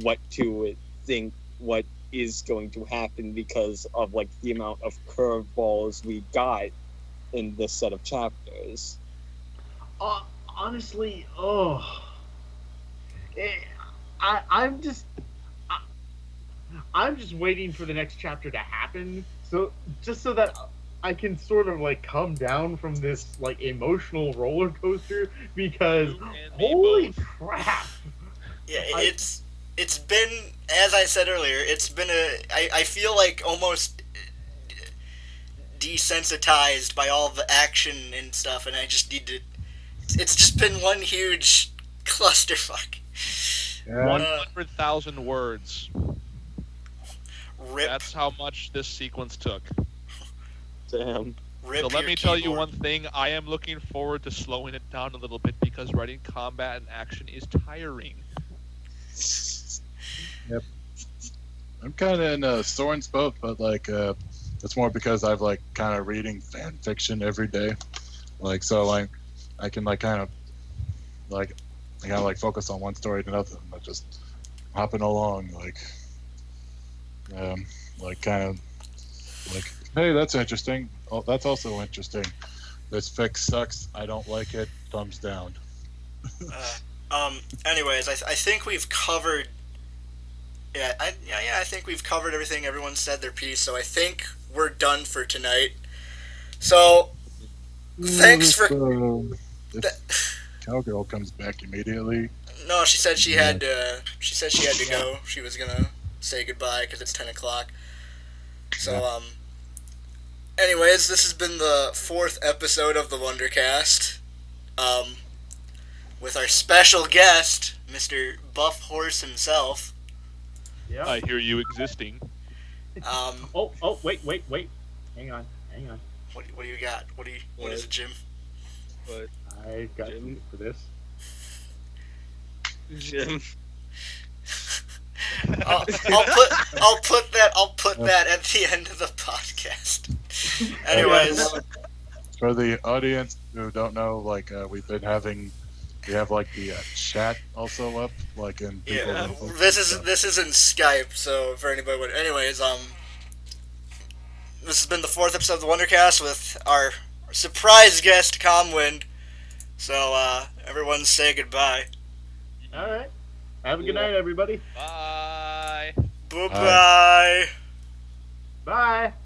what to think, what is going to happen because of like the amount of curveballs we got in this set of chapters. Honestly, Eh, I'm just I'm just waiting for the next chapter to happen, so just so that I can sort of like come down from this like emotional roller coaster because You and me holy both. crap! Yeah, I- it's been, as I said earlier, it's been I feel like almost desensitized by all the action and stuff, and I just need to. It's just been one huge clusterfuck. Yeah. 100,000 words. Rip, That's how much this sequence took. Damn. rip. So let your me tell you keyboard. one thing. I am looking forward to slowing it down a little bit because writing combat and action is tiring. I'm kind of in Soarin's boat, but like it's more because I've like kind of reading fan fiction every day, like so like I can like kind of like focus on one story to nothing, but just hopping along like kind of like hey, that's interesting. Oh, that's also interesting. This fix sucks. I don't like it. Thumbs down. Anyways, I think we've covered. I think we've covered everything. Everyone said their piece, so I think we're done for tonight. So, thanks for. If Cowgirl comes back immediately. No, she said she had. She said she had to go. She was gonna say goodbye because it's 10 o'clock. So, anyways, this has been the 4th episode of the WonderCast. With our special guest, Mr. Buff Horse himself. Yeah. I hear you existing. Wait. Hang on. What do you got? What is it, Jim? But I got Jim? you for this. Jim. I'll put that at the end of the podcast. Anyways, For the audience who don't know, like we have like the chat also up, like in people. yeah, this is in Skype. So for anybody, anyways, this has been the 4th episode of the WonderCast with our surprise guest, Comwind. So everyone say goodbye. All right. Have a good night, everybody. Bye. Bye bye. Bye.